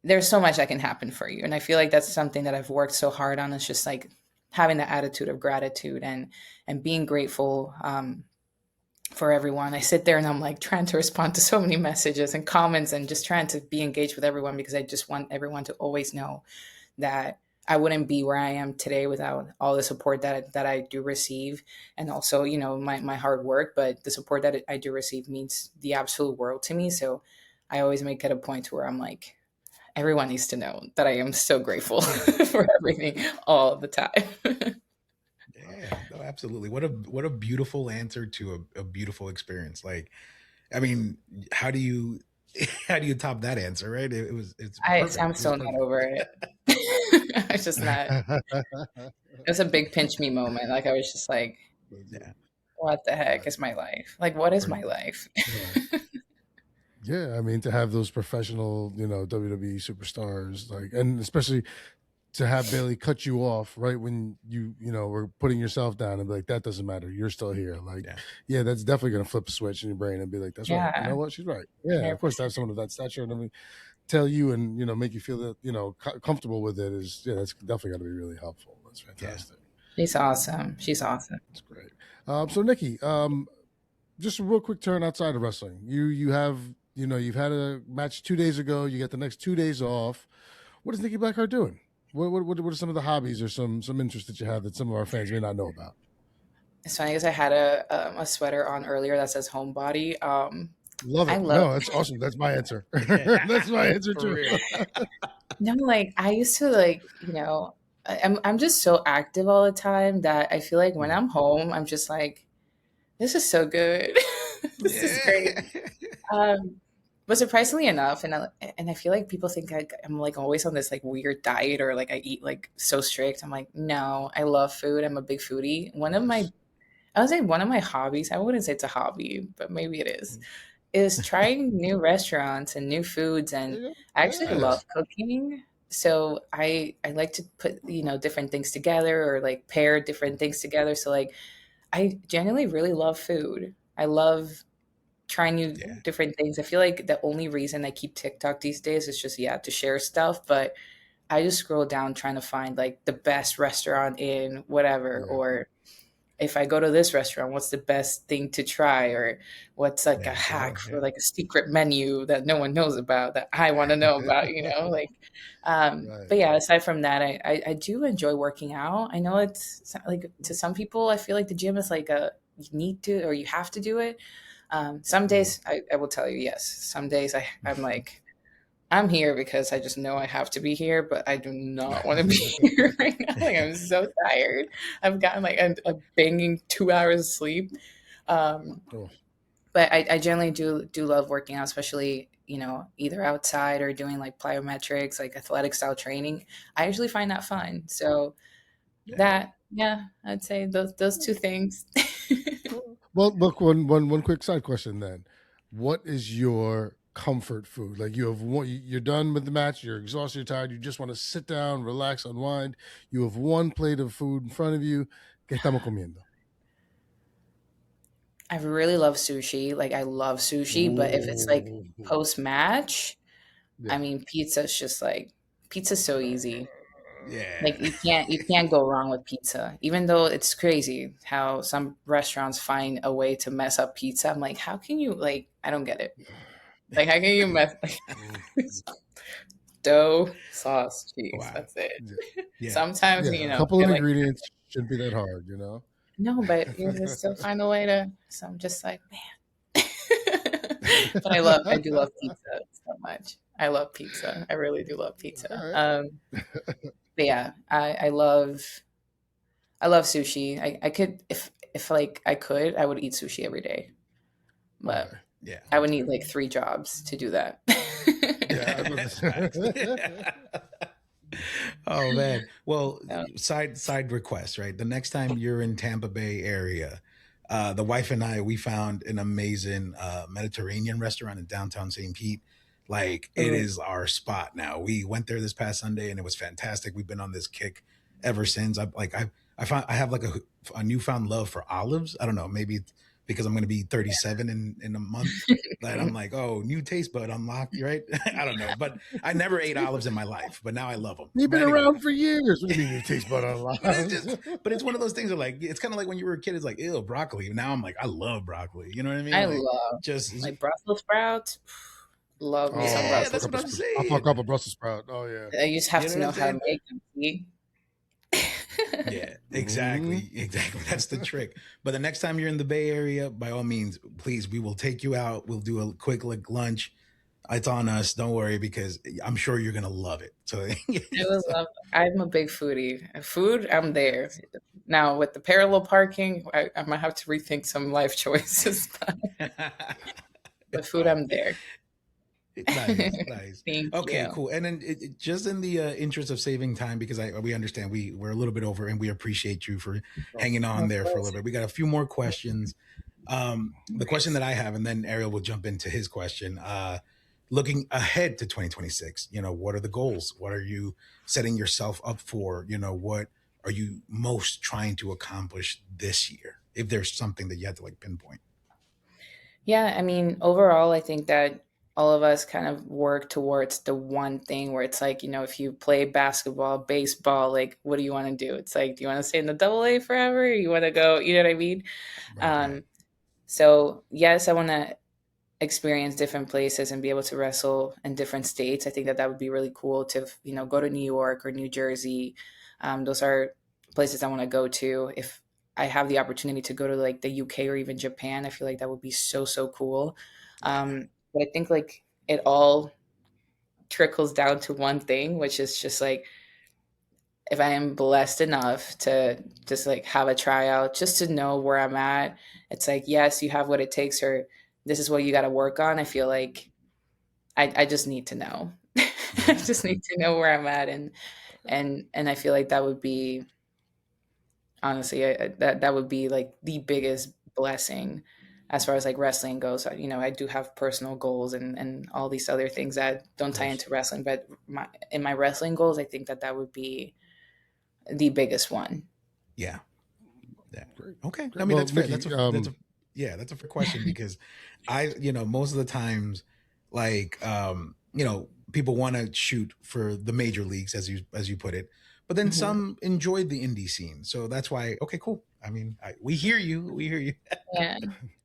S2: there's so much that can happen for you. And I feel like that's something that I've worked so hard on. It's just like having the attitude of gratitude and being grateful for everyone. I sit there and I'm like trying to respond to so many messages and comments and just trying to be engaged with everyone because I just want everyone to always know that I wouldn't be where I am today without all the support that I do receive, and also my hard work. But the support that I do receive means the absolute world to me. So I always make it a point to where I'm like, everyone needs to know that I am so grateful
S1: Yeah.
S2: for everything all the time.
S1: Yeah. No, absolutely. What a beautiful answer to a beautiful experience. Like, I mean, how do you how do you top that answer, right? It's
S2: I'm
S1: perfect. It was
S2: still not
S1: perfect.
S2: over it. It's just not. It was a big pinch me moment. Like I was just like,
S1: Yeah.
S2: what the heck
S3: Right.
S2: is my life? Like, what is
S1: For,
S2: my life?
S3: Right. Yeah, I mean to have those professional, WWE superstars, like, and especially to have Bailey cut you off right when were putting yourself down and be like, that doesn't matter, you're still here. Like,
S1: yeah.
S3: yeah, that's definitely gonna flip a switch in your brain and be like, that's right. You know
S2: Yeah,
S3: what? She's right. Yeah, of course, to have
S2: 100%.
S3: someone of that stature and everything tell you and make you feel that comfortable with it is that's definitely got to be really helpful. That's
S1: Yeah.
S3: fantastic.
S2: She's awesome. She's awesome.
S3: That's great. So Nikki, just a real quick turn outside of wrestling. You have you've had a match 2 days ago. You get the next 2 days off. What is Nikki Blackheart doing? What are some of the hobbies or some interests that you have that some of our fans may not know about?
S2: It's funny because I had a sweater on earlier that says homebody.
S3: Love
S2: I
S3: it.
S2: love
S3: No, that's awesome. That's my answer. That's my
S1: Yeah.
S3: answer
S1: For
S3: too.
S1: real.
S2: no, like I used to like I'm just so active all the time that I feel like when
S3: Mhm.
S2: I'm home I'm just like this is so good. This is
S1: Yeah.
S2: great. Um, but surprisingly enough, and I feel like people think I'm like always on this like weird diet or like I eat like so strict. I'm like, no, I love food. I'm a big foodie.
S3: Nice.
S2: I would say one of my hobbies. I wouldn't say it's a hobby, but maybe it is. is trying new restaurants and new foods,
S3: There
S2: and
S3: you go.
S2: I actually
S3: Yeah.
S2: love cooking. So I like to put, different things together, or like pair different things together. So like I genuinely really love food. I love trying new
S1: Yeah,
S2: different things. I feel like the only reason I keep TikTok these days is just, yeah, to share stuff, but I just scroll down trying to find like the best restaurant in whatever,
S3: Yeah.
S2: or if I go to this restaurant, what's the best thing to try, or what's like a
S1: there you go.
S2: hack for
S1: Yeah,
S2: like a secret menu that no one knows about that I want to know about, like.
S3: Right.
S2: But yeah, aside from that, I do enjoy working out. I know it's like, to some people, I feel like the gym is like a, you need to, or you have to do it. Some
S3: Mhm.
S2: days I will tell you, yes. Some days I'm like, I'm here because I just know I have to be here, but I do not want to be here right now. Like, I'm so tired. I've gotten like a banging 2 hours of sleep. Um,
S3: Oh,
S2: but I generally do love working out, especially, either outside or doing like plyometrics, like athletic style training. I usually find that fun. So
S1: yeah.
S2: that, yeah, I'd say those two things.
S3: well, look, one quick side question then. What is your comfort food? Like you have one, you're done with the match, you're exhausted, you're tired, you just want to sit down, relax, unwind. You have one plate of food in front of you. ¿Qué estamos comiendo?
S2: I really love sushi. Like, I love sushi, but if it's like
S3: Ooh.
S2: post match, I
S3: Yeah.
S2: mean, pizza's just like, pizza's so easy. Like,
S1: Yeah.
S2: you can't go wrong with pizza. Even though it's crazy how some restaurants find a way to mess up pizza. I'm like, how can you, like, I don't get it. Like, how can you mess like
S3: Mm.
S2: dough, sauce, cheese.
S1: Wow.
S2: That's it.
S1: Yeah. Yeah.
S2: Sometimes,
S3: Yeah, a couple of
S2: get like,
S3: ingredients shouldn't be that hard, you know.
S2: no, but you just still find a way to, so I'm just like, man. But I do love pizza so much. I love pizza. I really do love pizza.
S3: All
S2: But yeah, I love sushi. I could, if like I could, I would eat sushi every day.
S3: right.
S2: But
S3: Okay.
S1: Yeah.
S2: I
S1: Me
S2: would
S1: too.
S2: need like three jobs to do that.
S3: Yeah, I was about to
S1: Facts.
S3: say.
S1: Oh man. Well,
S2: So,
S1: side request, right? The next time you're in Tampa Bay area, the wife and I, we found an amazing Mediterranean restaurant in downtown St. Pete. Like it
S2: ooh.
S1: is our spot now. We went there this past Sunday and it was fantastic. We've been on this kick ever since. I found I have like a newfound love for olives. I don't know, maybe it's because I'm going to be 37 in a month. That I'm like, oh, new taste bud unlocked, right? I don't know, but I never ate olives in my life, but now I love them.
S3: You've
S1: But
S3: been
S1: anyway,
S3: around for years. What do you mean your taste bud
S1: but it's
S3: unlocked?
S1: just, but it's one of those things that like, it's kind of like when you were a kid, it's like, ew, broccoli. Now I'm like, I love broccoli. You know what I mean?
S2: I
S1: Like,
S2: love
S1: just
S2: like Brussels sprouts. Love me some
S3: Oh,
S1: yeah,
S2: Brussels
S1: that's
S3: fuck up
S1: what
S3: a
S1: I'm
S2: sprouts.
S3: I'll fuck
S1: saying.
S3: up a Brussels sprout. Oh yeah.
S2: You just have
S1: You know
S2: to
S1: what
S2: know
S1: I'm
S2: how to
S1: saying?
S2: make them. See?
S1: Yeah,
S3: Hmm.
S1: exactly. That's the trick. But the next time you're in the Bay Area, by all means, please, we will take you out. We'll do a quick like lunch. It's on us. Don't worry, because I'm sure you're gonna love it. So,
S2: I would love. I'm a big foodie. Food, I'm there.
S1: yes.
S2: Now with the parallel parking, I might have to rethink some life choices. But
S1: It's
S2: food,
S1: fine.
S2: I'm there.
S1: Nice, nice.
S2: Thank
S1: Okay,
S2: you.
S1: cool. And then just in the interest of saving time, because we understand we're a little bit over, and we appreciate you for
S3: Oh,
S1: hanging on
S2: Of
S1: there for a
S2: course.
S1: little bit. We got a few more questions. The question
S2: Nice.
S1: that I have, and then Ariel will jump into his question. Looking ahead to 2026, what are the goals? What are you setting yourself up for? What are you most trying to accomplish this year? If there's something that you had to like pinpoint.
S2: Yeah, I mean, overall, I think that all of us kind of work towards the one thing where it's like, if you play basketball, baseball, like, what do you want to do? It's like, do you want to stay in the double A forever? Or you want to go, you know what I mean?
S1: Right, right.
S2: Um, so yes, I want to experience different places and be able to wrestle in different states. I think that would be really cool to, go to New York or New Jersey. Those are places I want to go to. If I have the opportunity to go to like the UK or even Japan, I feel like that would be so, so cool.
S1: Yeah.
S2: But I think like it all trickles down to one thing, which is just like, if I am blessed enough to just like have a tryout, just to know where I'm at, it's like, yes, you have what it takes, or this is what you got to work on. I feel like I just need to know. I
S1: Yeah.
S2: just need to know where I'm at, and I feel like that would be, honestly, that would be like the biggest blessing. as far as like wrestling goes, I do have personal goals and all these other things that don't
S3: Of
S2: tie
S3: course.
S2: into wrestling. But in my wrestling goals, I think that would be the biggest one.
S1: Yeah. Yeah.
S3: Great.
S1: Okay. I
S3: Great.
S1: mean,
S3: Well,
S1: that's fair.
S3: Nikki,
S1: That's a fair question because most of the times, like, people want to shoot for the major leagues, as you put it, but then
S2: Hmm.
S1: some enjoyed the indie scene. So that's why, okay, cool. I mean, we hear you. We hear you.
S2: Yeah,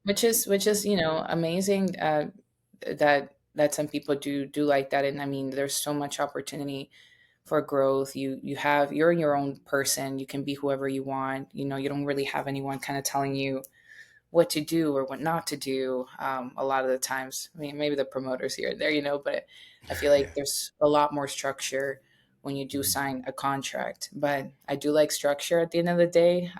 S2: which is amazing, that some people do like that. And I mean, there's so much opportunity for growth. You're your own person. You can be whoever you want. You don't really have anyone kind of telling you what to do or what not to do. A lot of the times, I mean, maybe the promoters here and there, but I feel
S1: Yeah.
S2: like there's a lot more structure when you do
S3: Mhm.
S2: sign a contract. But I do like structure at the end of the day.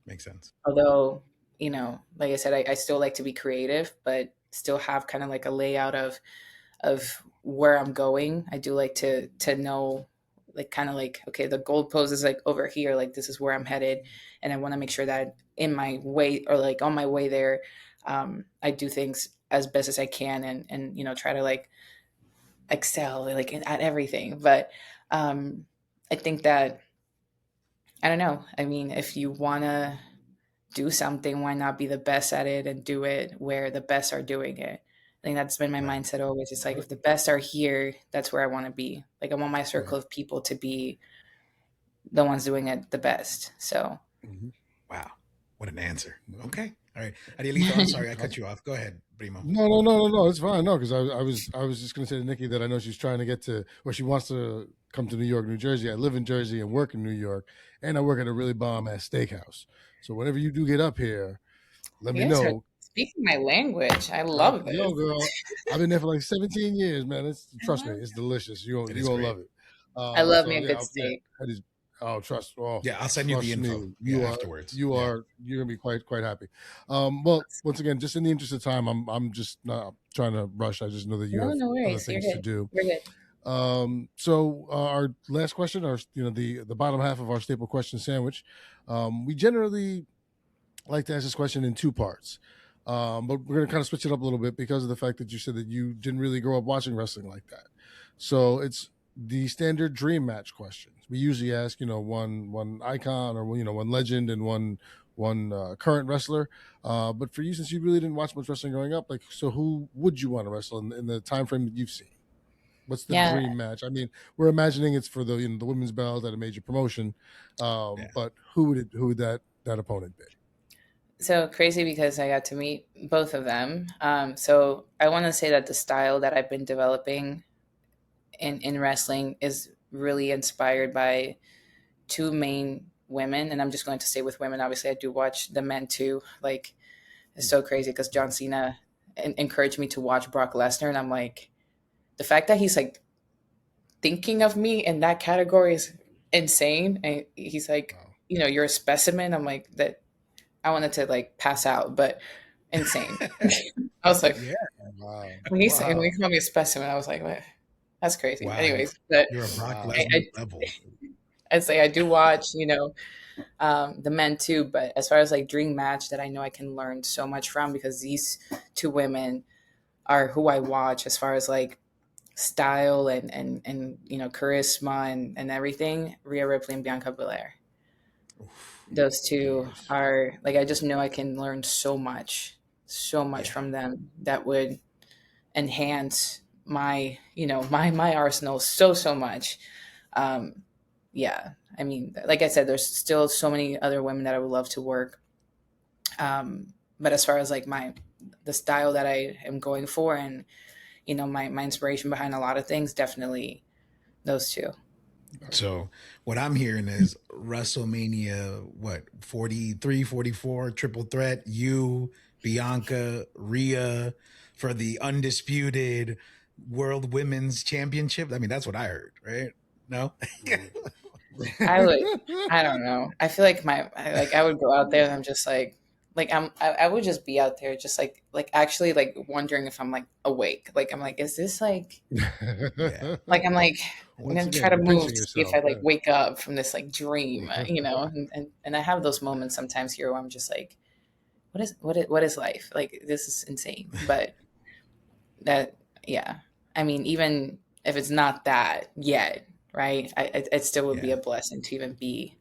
S1: Makes sense.
S2: Although, like I said, I still like to be creative, but still have kind of like a layout of where I'm going. I do like to know, like, kind of like, okay, the goalpost is like over here, like this is where I'm headed, and I want to make sure that in my way, or like on my way there, I do things as best as I can, and try to like excel like at everything. But I think that, I don't know. I mean, if you wanna do something, why not be the best at it and do it where the best are doing it? I think that's been my
S1: Right.
S2: mindset always. It's like,
S3: Right.
S2: if the best are here, that's where I want to be. Like, I want my
S3: Right.
S2: circle of people to be the ones doing it the best. So,
S3: Hmm.
S1: Wow. What an answer.
S3: No.
S1: Okay. All right. Arielito, I'm sorry I cut you off. Go ahead, Primo.
S3: No, no, no, no, no. It's fine. No, because I was just going to say to Nikki that I know she's trying to get to, or she wants to come to New York, New Jersey. I live in Jersey and work in New York, and I work at a really bomb ass steakhouse. So whenever you do get up here, let me
S2: you guys are
S3: know.
S2: speaking my language. I love
S3: Yo,
S2: this.
S3: girl, I've been there for like 17 years, man.
S2: I
S3: Trust me,
S2: love,
S3: it's delicious. You
S1: It
S3: you
S1: is
S3: gonna
S1: great.
S3: love it.
S2: I love me
S3: So
S2: a
S3: yeah,
S2: good
S3: up there.
S2: steak.
S3: That is, oh,
S1: Yeah, I'll send you the
S3: trust
S1: info.
S3: me,
S1: Yeah, afterwards. Yeah.
S3: you're gonna be quite happy. Well, once again, just in the interest of time, I'm just not trying to rush. I just know that you
S2: No,
S3: have
S2: no
S3: other
S2: worries. You're
S3: things to
S2: good.
S3: do.
S2: You're good.
S3: So our last question, our the bottom half of our staple question sandwich, we generally like to ask this question in two parts. But we're going to kind of switch it up a little bit because of the fact that you said that you didn't really grow up watching wrestling like that. So it's the standard dream match questions. We usually ask, one icon, or one legend, and one current wrestler. But for you, since you really didn't watch much wrestling growing up, like, so who would you want to wrestle in the time frame that you've seen? What's the
S2: Yeah.
S3: dream match? I mean, we're imagining it's for the women's belt at a major promotion,
S1: Yeah.
S3: but who would that opponent be?
S2: So crazy because I got to meet both of them. So I want to say that the style that I've been developing in wrestling is really inspired by two main women. And I'm just going to stay with women. Obviously, I do watch the men too. Like, it's so crazy because John Cena encouraged me to watch Brock Lesnar. And I'm like, the fact that he's like thinking of me in that category is insane. And he's like,
S3: Wow.
S2: you're a specimen. I'm like, that I wanted to like pass out, but insane. I was like,
S1: Yeah.
S3: Wow.
S2: when he
S1: Wow.
S2: called me a specimen, I was like, "What? That's crazy."
S1: Wow.
S2: Anyways, but
S1: You're a Brock
S3: Wow.
S2: I,
S1: Lesnar
S2: I,
S1: level.
S2: I'd say I do watch, the men too. But as far as like dream match that I know I can learn so much from, because these two women are who I watch as far as like style and charisma and everything. Rhea Ripley and Bianca Belair.
S1: Oof.
S2: Those two
S3: Nice.
S2: are like, I just know I can learn so much
S1: Yeah.
S2: from them that would enhance my arsenal so much. um yeah, I mean, like I said, there's still so many other women that I would love to work, but as far as like the style that I am going for, and my inspiration behind a lot of things, definitely those two.
S1: So what I'm hearing is WrestleMania, what, 43, 44, triple threat, you, Bianca, Rhea for the undisputed World Women's Championship. I mean, that's what I heard, right? No?
S2: I would, I don't know. I feel like I would go out there and I'm just like I would just be out there just like actually like wondering if I'm like awake. Like, I'm like, is this
S1: Yeah.
S2: like I'm like, I'm
S3: Once
S2: gonna
S3: again,
S2: try to
S3: you're
S2: move
S3: pinching
S2: to see if
S3: yourself.
S2: I like
S3: Yeah.
S2: wake up from this like dream, and I have those moments sometimes here where I'm just like, what is life? Like, this is insane. But that, yeah. I mean, even if it's not that yet, right? It still would be
S1: Yeah.
S2: a blessing to even be.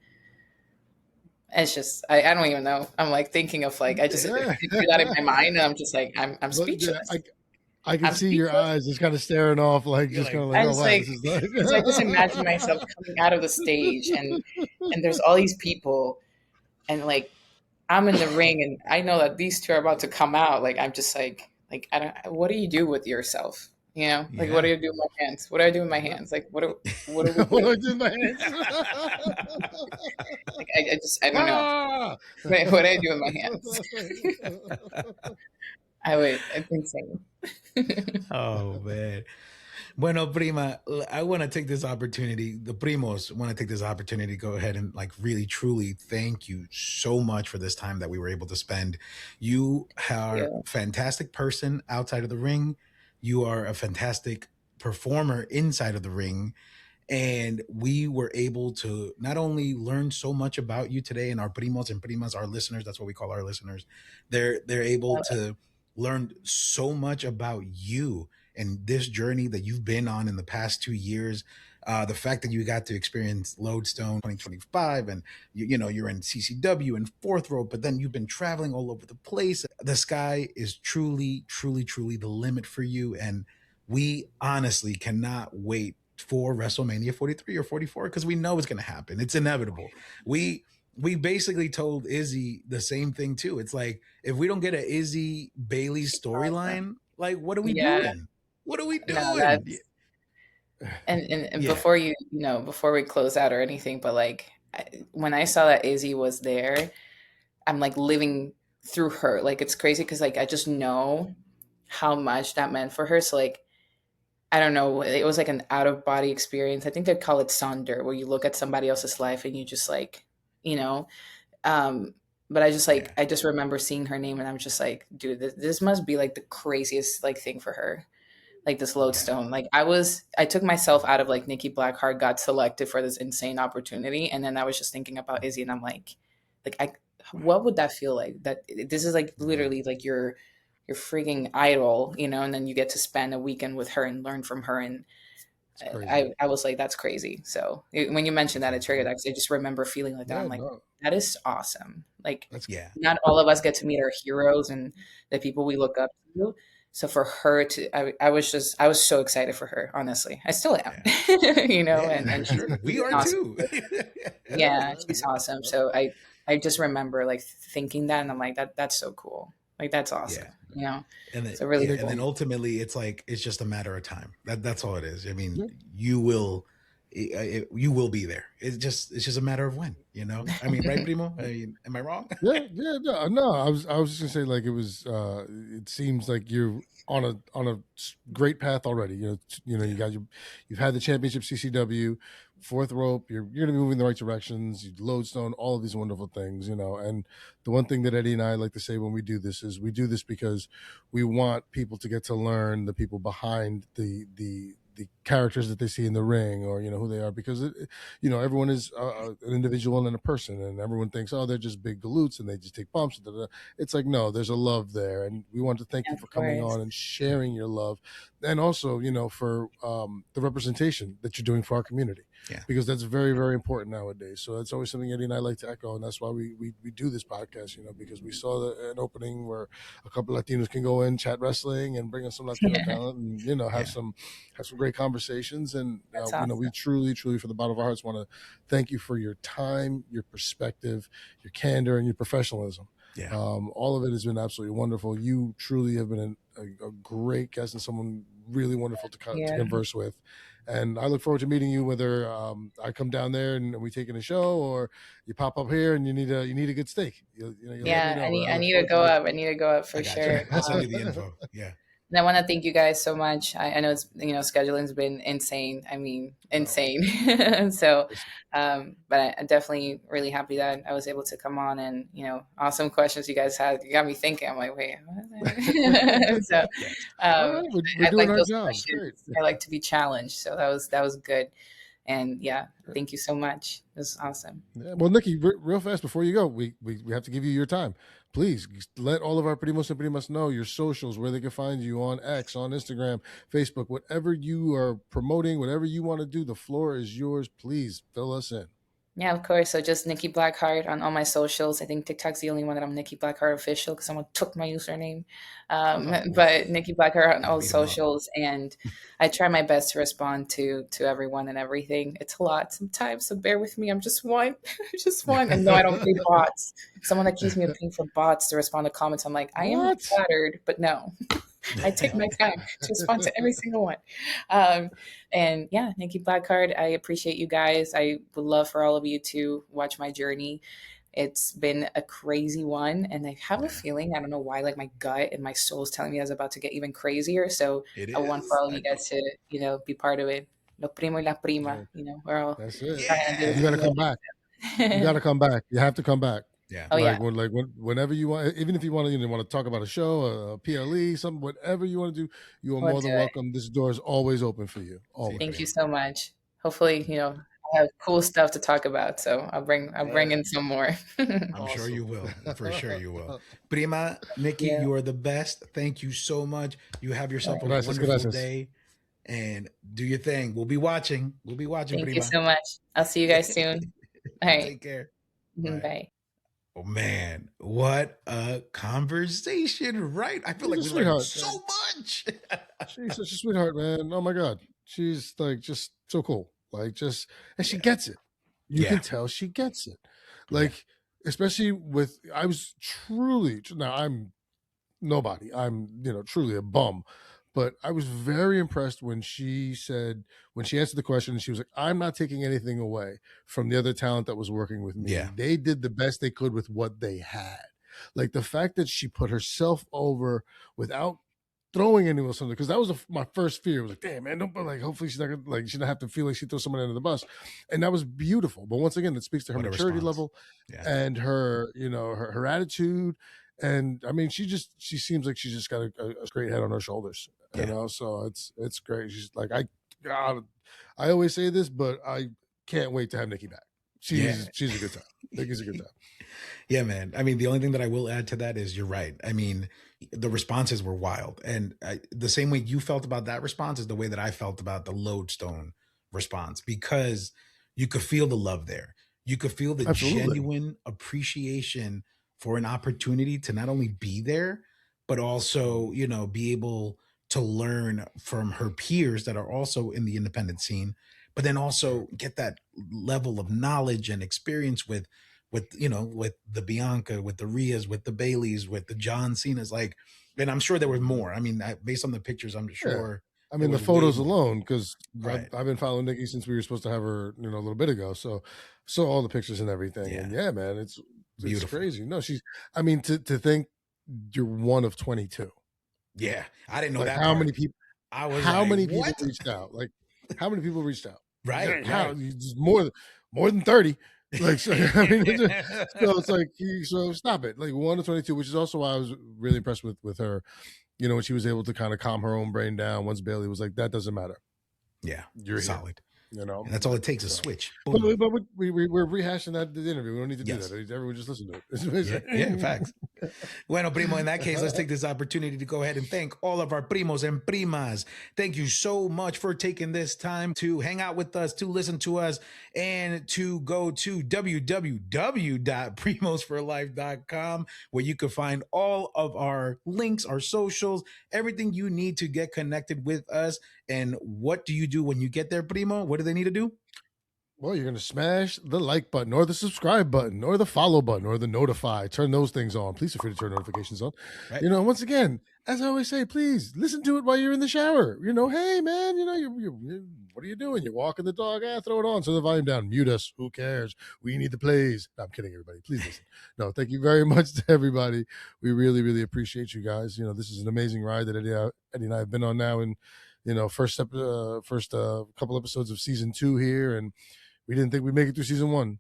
S2: It's just, I don't even know. I'm like thinking of like, I just
S3: Yeah.
S2: do that in my mind, and I'm just like, I'm
S3: But yeah,
S2: speechless.
S3: I can
S2: I'm
S3: see your
S2: speechless.
S3: eyes just kind of staring off, like
S1: You're
S3: just kind
S1: like,
S3: of like,
S2: I
S3: oh
S2: just
S3: wow,
S2: like,
S3: this is like.
S2: because I just imagine myself coming out of the stage, and there's all these people, and like I'm in the ring, and I know that these two are about to come out. Like, I'm just like I don't. What do you do with yourself? You know, like, what
S1: yeah.
S2: do you do with my hands? What do I do with my hands? Like, what do we
S3: What
S2: do?
S3: do I do with my hands?
S2: Like, I just, I don't know.
S3: Ah!
S2: What do I do with my hands? It's insane.
S1: Oh man. Bueno, prima, I want to take this opportunity. The primos want to take this opportunity to go ahead and like really truly thank you so much for this time that we were able to spend. You are
S2: Yeah.
S1: a fantastic person outside of the ring. You are a fantastic performer inside of the ring. And we were able to not only learn so much about you today, and our primos and primas, our listeners, that's what we call our listeners. They're able to learn so much about you and this journey that you've been on in the past 2 years. The fact that you got to experience Lodestone 2025, and you're in CCW and fourth rope, but then you've been traveling all over the place. The sky is truly, truly, truly the limit for you, and we honestly cannot wait for WrestleMania 43 or 44 because we know it's going to happen. It's inevitable. We basically told Izzy the same thing too. It's like, if we don't get an Izzy Bailey
S2: Awesome.
S1: storyline, like, what are we
S2: Yeah.
S1: doing? What are we
S2: No,
S1: doing?
S2: that's and
S1: Yeah.
S2: before before we close out or anything, but like, when I saw that Izzy was there, I'm like living through her. Like, it's crazy because like I just know how much that meant for her. So like, I don't know, it was like an out of body experience. I think they'd call it sonder, where you look at somebody else's life and you just like, you know, um, but I just like,
S1: Yeah.
S2: I just remember seeing her name, and I'm just like, dude, this must be like the craziest like thing for her. Like, this
S1: Yeah.
S2: lodestone. Like, I took myself out of like Nikki Blackheart got selected for this insane opportunity, and then I was just thinking about Izzy, and I'm like I, what would that feel like? That this is like
S1: Mhm.
S2: literally like your freaking idol, and then you get to spend a weekend with her and learn from her, and
S3: It's crazy.
S2: I was like, that's crazy. So when you mentioned
S1: It's
S2: that, it triggered
S1: awesome.
S2: that, 'cause I just remember feeling like that.
S3: Yeah,
S2: I'm like,
S3: no,
S2: that is awesome. Like,
S3: that's
S1: Yeah.
S2: not all of us get to meet our heroes and the people we look up to. So for her to, I was so excited for her. Honestly, I still am.
S1: Yeah.
S2: And
S1: Yeah, for
S2: she's
S1: sure. We
S2: an
S1: are
S2: awesome.
S1: too.
S2: Yeah,
S3: yeah,
S2: she's awesome. So I just remember like thinking that, and I'm like, that's so cool. Like, that's awesome.
S1: Yeah. And then
S2: So really
S1: yeah,
S3: Nick,
S1: and then
S2: cool.
S1: ultimately it's like it's just a matter of time. That's all it is. I mean,
S3: yeah,
S1: you will be there. It's just a matter of when, I mean, right, Primo? I mean, am I wrong?
S3: yeah, no. I was just gonna say, like, it was. It seems like you're on a great path already.
S1: Yeah.
S3: you've had the championship CCW, fourth rope. You're gonna be moving in the right directions. You lodestone, all of these wonderful things. And the one thing that Eddie and I like to say when we do this is we do this because we want people to get to learn the people behind the characters that they see in the ring, or who they are, because everyone is an individual and a person, and everyone thinks, oh, they're just big galoots and they just take bumps. It's like, no, there's a love there, and we want to thank you
S2: Of
S3: for coming
S2: course.
S3: on and sharing your love, and also for the representation that you're doing for our community,
S1: Yeah.
S3: because that's very, very important nowadays. So that's always something Eddie and I like to echo, and that's why we do this podcast, because we saw an opening where a couple Latinos can go in, chat wrestling, and bring in some Latino
S2: Yeah,
S3: talent, and
S1: Yeah.
S3: have some great conversations. And
S2: that's
S3: we
S2: awesome.
S3: truly, truly, from the bottom of our hearts, want to thank you for your time, your perspective, your candor, and your professionalism.
S1: Yeah.
S3: All of it has been absolutely wonderful. You truly have been a great guest and someone really wonderful to
S2: Yeah.
S3: converse with. And I look forward to meeting you, whether I come down there and we take in a show, or you pop up here and you need a good steak. You'll let me
S2: Yeah,
S3: know. I
S2: I
S3: look
S2: need to
S3: forward to
S2: go
S3: meeting
S2: up. I need to go up
S1: I
S2: for
S1: got you.
S2: sure.
S1: I'll send you the info. Yeah.
S2: And I want to thank you guys so much. I know it's, scheduling's been insane. I mean,
S3: No,
S2: insane. So,
S3: listen,
S2: but I'm definitely really happy that I was able to come on, and, awesome questions you guys had. You got me thinking. I'm like, wait, what? So,
S1: Yes.
S3: all
S2: um,
S3: right, we're
S2: I
S3: doing
S2: like
S3: our
S2: those
S3: jobs.
S2: questions.
S3: Great.
S2: I like to be challenged. So that was good. And yeah, thank you so much. It was awesome.
S3: Yeah. Well, Nikki, real fast before you go, we have to give you your time. Please let all of our Primos and Primas know your socials, where they can find you on X, on Instagram, Facebook, whatever you are promoting, whatever you want to do. The floor is yours. Please fill us in.
S2: Yeah, of course. So just Nikki Blackheart on all my socials. I think TikTok's the only one that I'm Nikki Blackheart official because someone took my username. But Nikki Blackheart on
S1: Gotta
S2: all
S1: beat 'em up.
S2: socials, and I try my best to respond to everyone and everything. It's a lot sometimes, so bear with me. I'm just one, just one. And no, I don't pay bots. Someone accused me of paying for bots to respond to comments. I'm like, I am
S3: What?
S2: flattered, but no. I take my time to respond to every single one. And yeah, Nikki Blackheart, I appreciate you guys. I would love for all of you to watch my journey. It's been a crazy one, and I have a feeling, I don't know why, like my gut and my soul is telling me I was about to get even crazier. So
S1: It
S2: I want
S1: is.
S2: for all of
S1: I
S2: you
S1: know.
S2: guys to, be part of it. Lo primo y la prima, we're all
S3: That's it.
S2: trying to do
S3: You got to come back. You got to come back. You have to come back.
S1: Yeah.
S2: Oh yeah,
S3: Whenever you want, even if you want to talk about a show, a PLE, something, whatever you want to do, you are
S2: we'll
S3: more
S2: do
S3: than
S2: it.
S3: welcome. This door is always open for you. Always.
S2: Thank you so much. Hopefully, I have cool stuff to talk about, so I'll bring in some more.
S1: I'm sure you will. For sure you will.
S3: Awesome.
S1: Prima, Nikki,
S2: Yeah.
S1: you are the best. Thank you so much. You have yourself a
S3: Gracias,
S1: wonderful
S3: gracias.
S1: day and do your thing. We'll be watching. We'll be watching,
S2: Thank
S1: Prima.
S2: you so much. I'll see you guys soon. All right.
S1: Take care. Bye.
S2: Bye.
S1: Oh man, what a conversation, right? I feel
S3: She's
S1: like we
S3: a
S1: learned
S3: sweetheart.
S1: so much.
S3: She's such a sweetheart, man. Oh my God. She's like just so cool. Like and she gets it. You
S1: Yeah.
S3: can tell she gets it. Like, especially I was truly, now I'm nobody. I'm, truly a bum. But I was very impressed when she answered the question, and she was like, I'm not taking anything away from the other talent that was working with me.
S1: Yeah.
S3: They did the best they could with what they had. Like the fact that she put herself over without throwing anyone else under, because that was my first fear. It was like, damn, man, don't, like, hopefully she's not gonna, like, she don't have to feel like she throws someone under the bus. And that was beautiful. But once again, it speaks to her
S1: What a
S3: maturity
S1: response.
S3: level
S1: Yeah.
S3: and her, her attitude. And I mean, she seems like she's just got a great head on her shoulders, so it's great. She's like, God, I always say this, but I can't wait to have Nikki back. She's a good time. Nikki's a good time.
S1: Yeah, man. I mean, the only thing that I will add to that is you're right. I mean, the responses were wild. And the same way you felt about that response is the way that I felt about the Lodestone response, because you could feel the love there. You could feel the
S3: Absolutely.
S1: genuine appreciation for an opportunity to not only be there, but also, be able to learn from her peers that are also in the independent scene, but then also get that level of knowledge and experience with the Bianca, with the Rias, with the Baileys, with the John Cena's, like, and I'm sure there was more. I mean, based on the pictures, I'm sure.
S3: I mean,
S1: there
S3: the
S1: was way
S3: photos
S1: more.
S3: alone, because
S1: Right.
S3: I've been following Nikki since we were supposed to have her, a little bit ago. So saw all the pictures and everything.
S1: Yeah.
S3: And yeah, man, it's
S1: Beautiful.
S3: crazy. No, I mean, to think you're one of 22.
S1: Yeah, I didn't know
S3: Like,
S1: that.
S3: how
S1: part.
S3: many people?
S1: I was
S3: How
S1: like,
S3: many
S1: what?
S3: people reached out? Like, how many people reached out?
S1: Right.
S3: How?
S1: Right.
S3: Just more than 30. Like, so, I mean, so it's like, so stop it. Like 1 to 22, which is also why I was really impressed with her. When she was able to kind of calm her own brain down once Bailey was like, that doesn't matter.
S1: Yeah,
S3: you're
S1: solid.
S3: Here,
S1: and that's all it takes, a switch.
S3: But we're rehashing the interview. We don't need to do
S1: Yes.
S3: that. Everyone just listen to it.
S1: Yeah, facts. Bueno, primo, in that case, let's take this opportunity to go ahead and thank all of our primos and primas. Thank you so much for taking this time to hang out with us, to listen to us, and to go to www.primosforlife.com, where you can find all of our links, our socials, everything you need to get connected with us. And what do you do when you get there, primo? What do they need to do?
S3: Well, you're going to smash the like button or the subscribe button or the follow button or the notify. Turn those things on. Please feel free to turn notifications on.
S1: Right.
S3: Once again, as I always say, please listen to it while you're in the shower. Hey, man, what are you doing? You're walking the dog. Throw it on. Turn the volume down. Mute us. Who cares? We need the plays. No, I'm kidding, everybody. Please listen. No, thank you very much to everybody. We really, really appreciate you guys. This is an amazing ride that Eddie and I have been on now in, first couple episodes of season 2 here. And we didn't think we'd make it through season 1.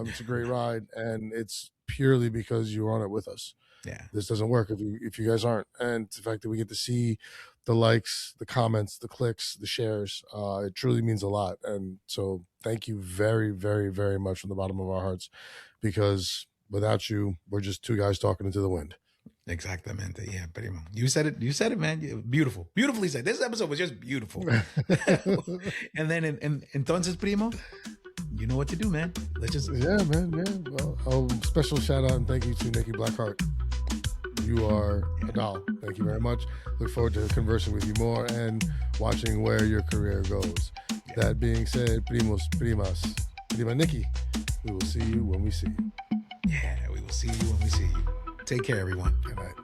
S3: It's a great ride, and it's purely because you're on it with us.
S1: Yeah,
S3: this doesn't work if you guys aren't. And the fact that we get to see the likes, the comments, the clicks, the shares. It truly means a lot. And so thank you very, very, very much from the bottom of our hearts, because without you, we're just two guys talking into the wind.
S1: Exactamente. Yeah, primo. You said it. You said it, man. Beautiful. Beautifully said. This episode was just beautiful. And then, entonces, primo, you know what to do, man. Let's just.
S3: Yeah, man. Yeah. Well, special shout out and thank you to Nikki Blackheart. You are a doll. Thank you very much. Look forward to conversing with you more and watching where your career goes. Yeah. That being said, primos, primas, prima Nikki, we will see you when we see you.
S1: Yeah, we will see you when we see you. Take care, everyone.
S3: Good night.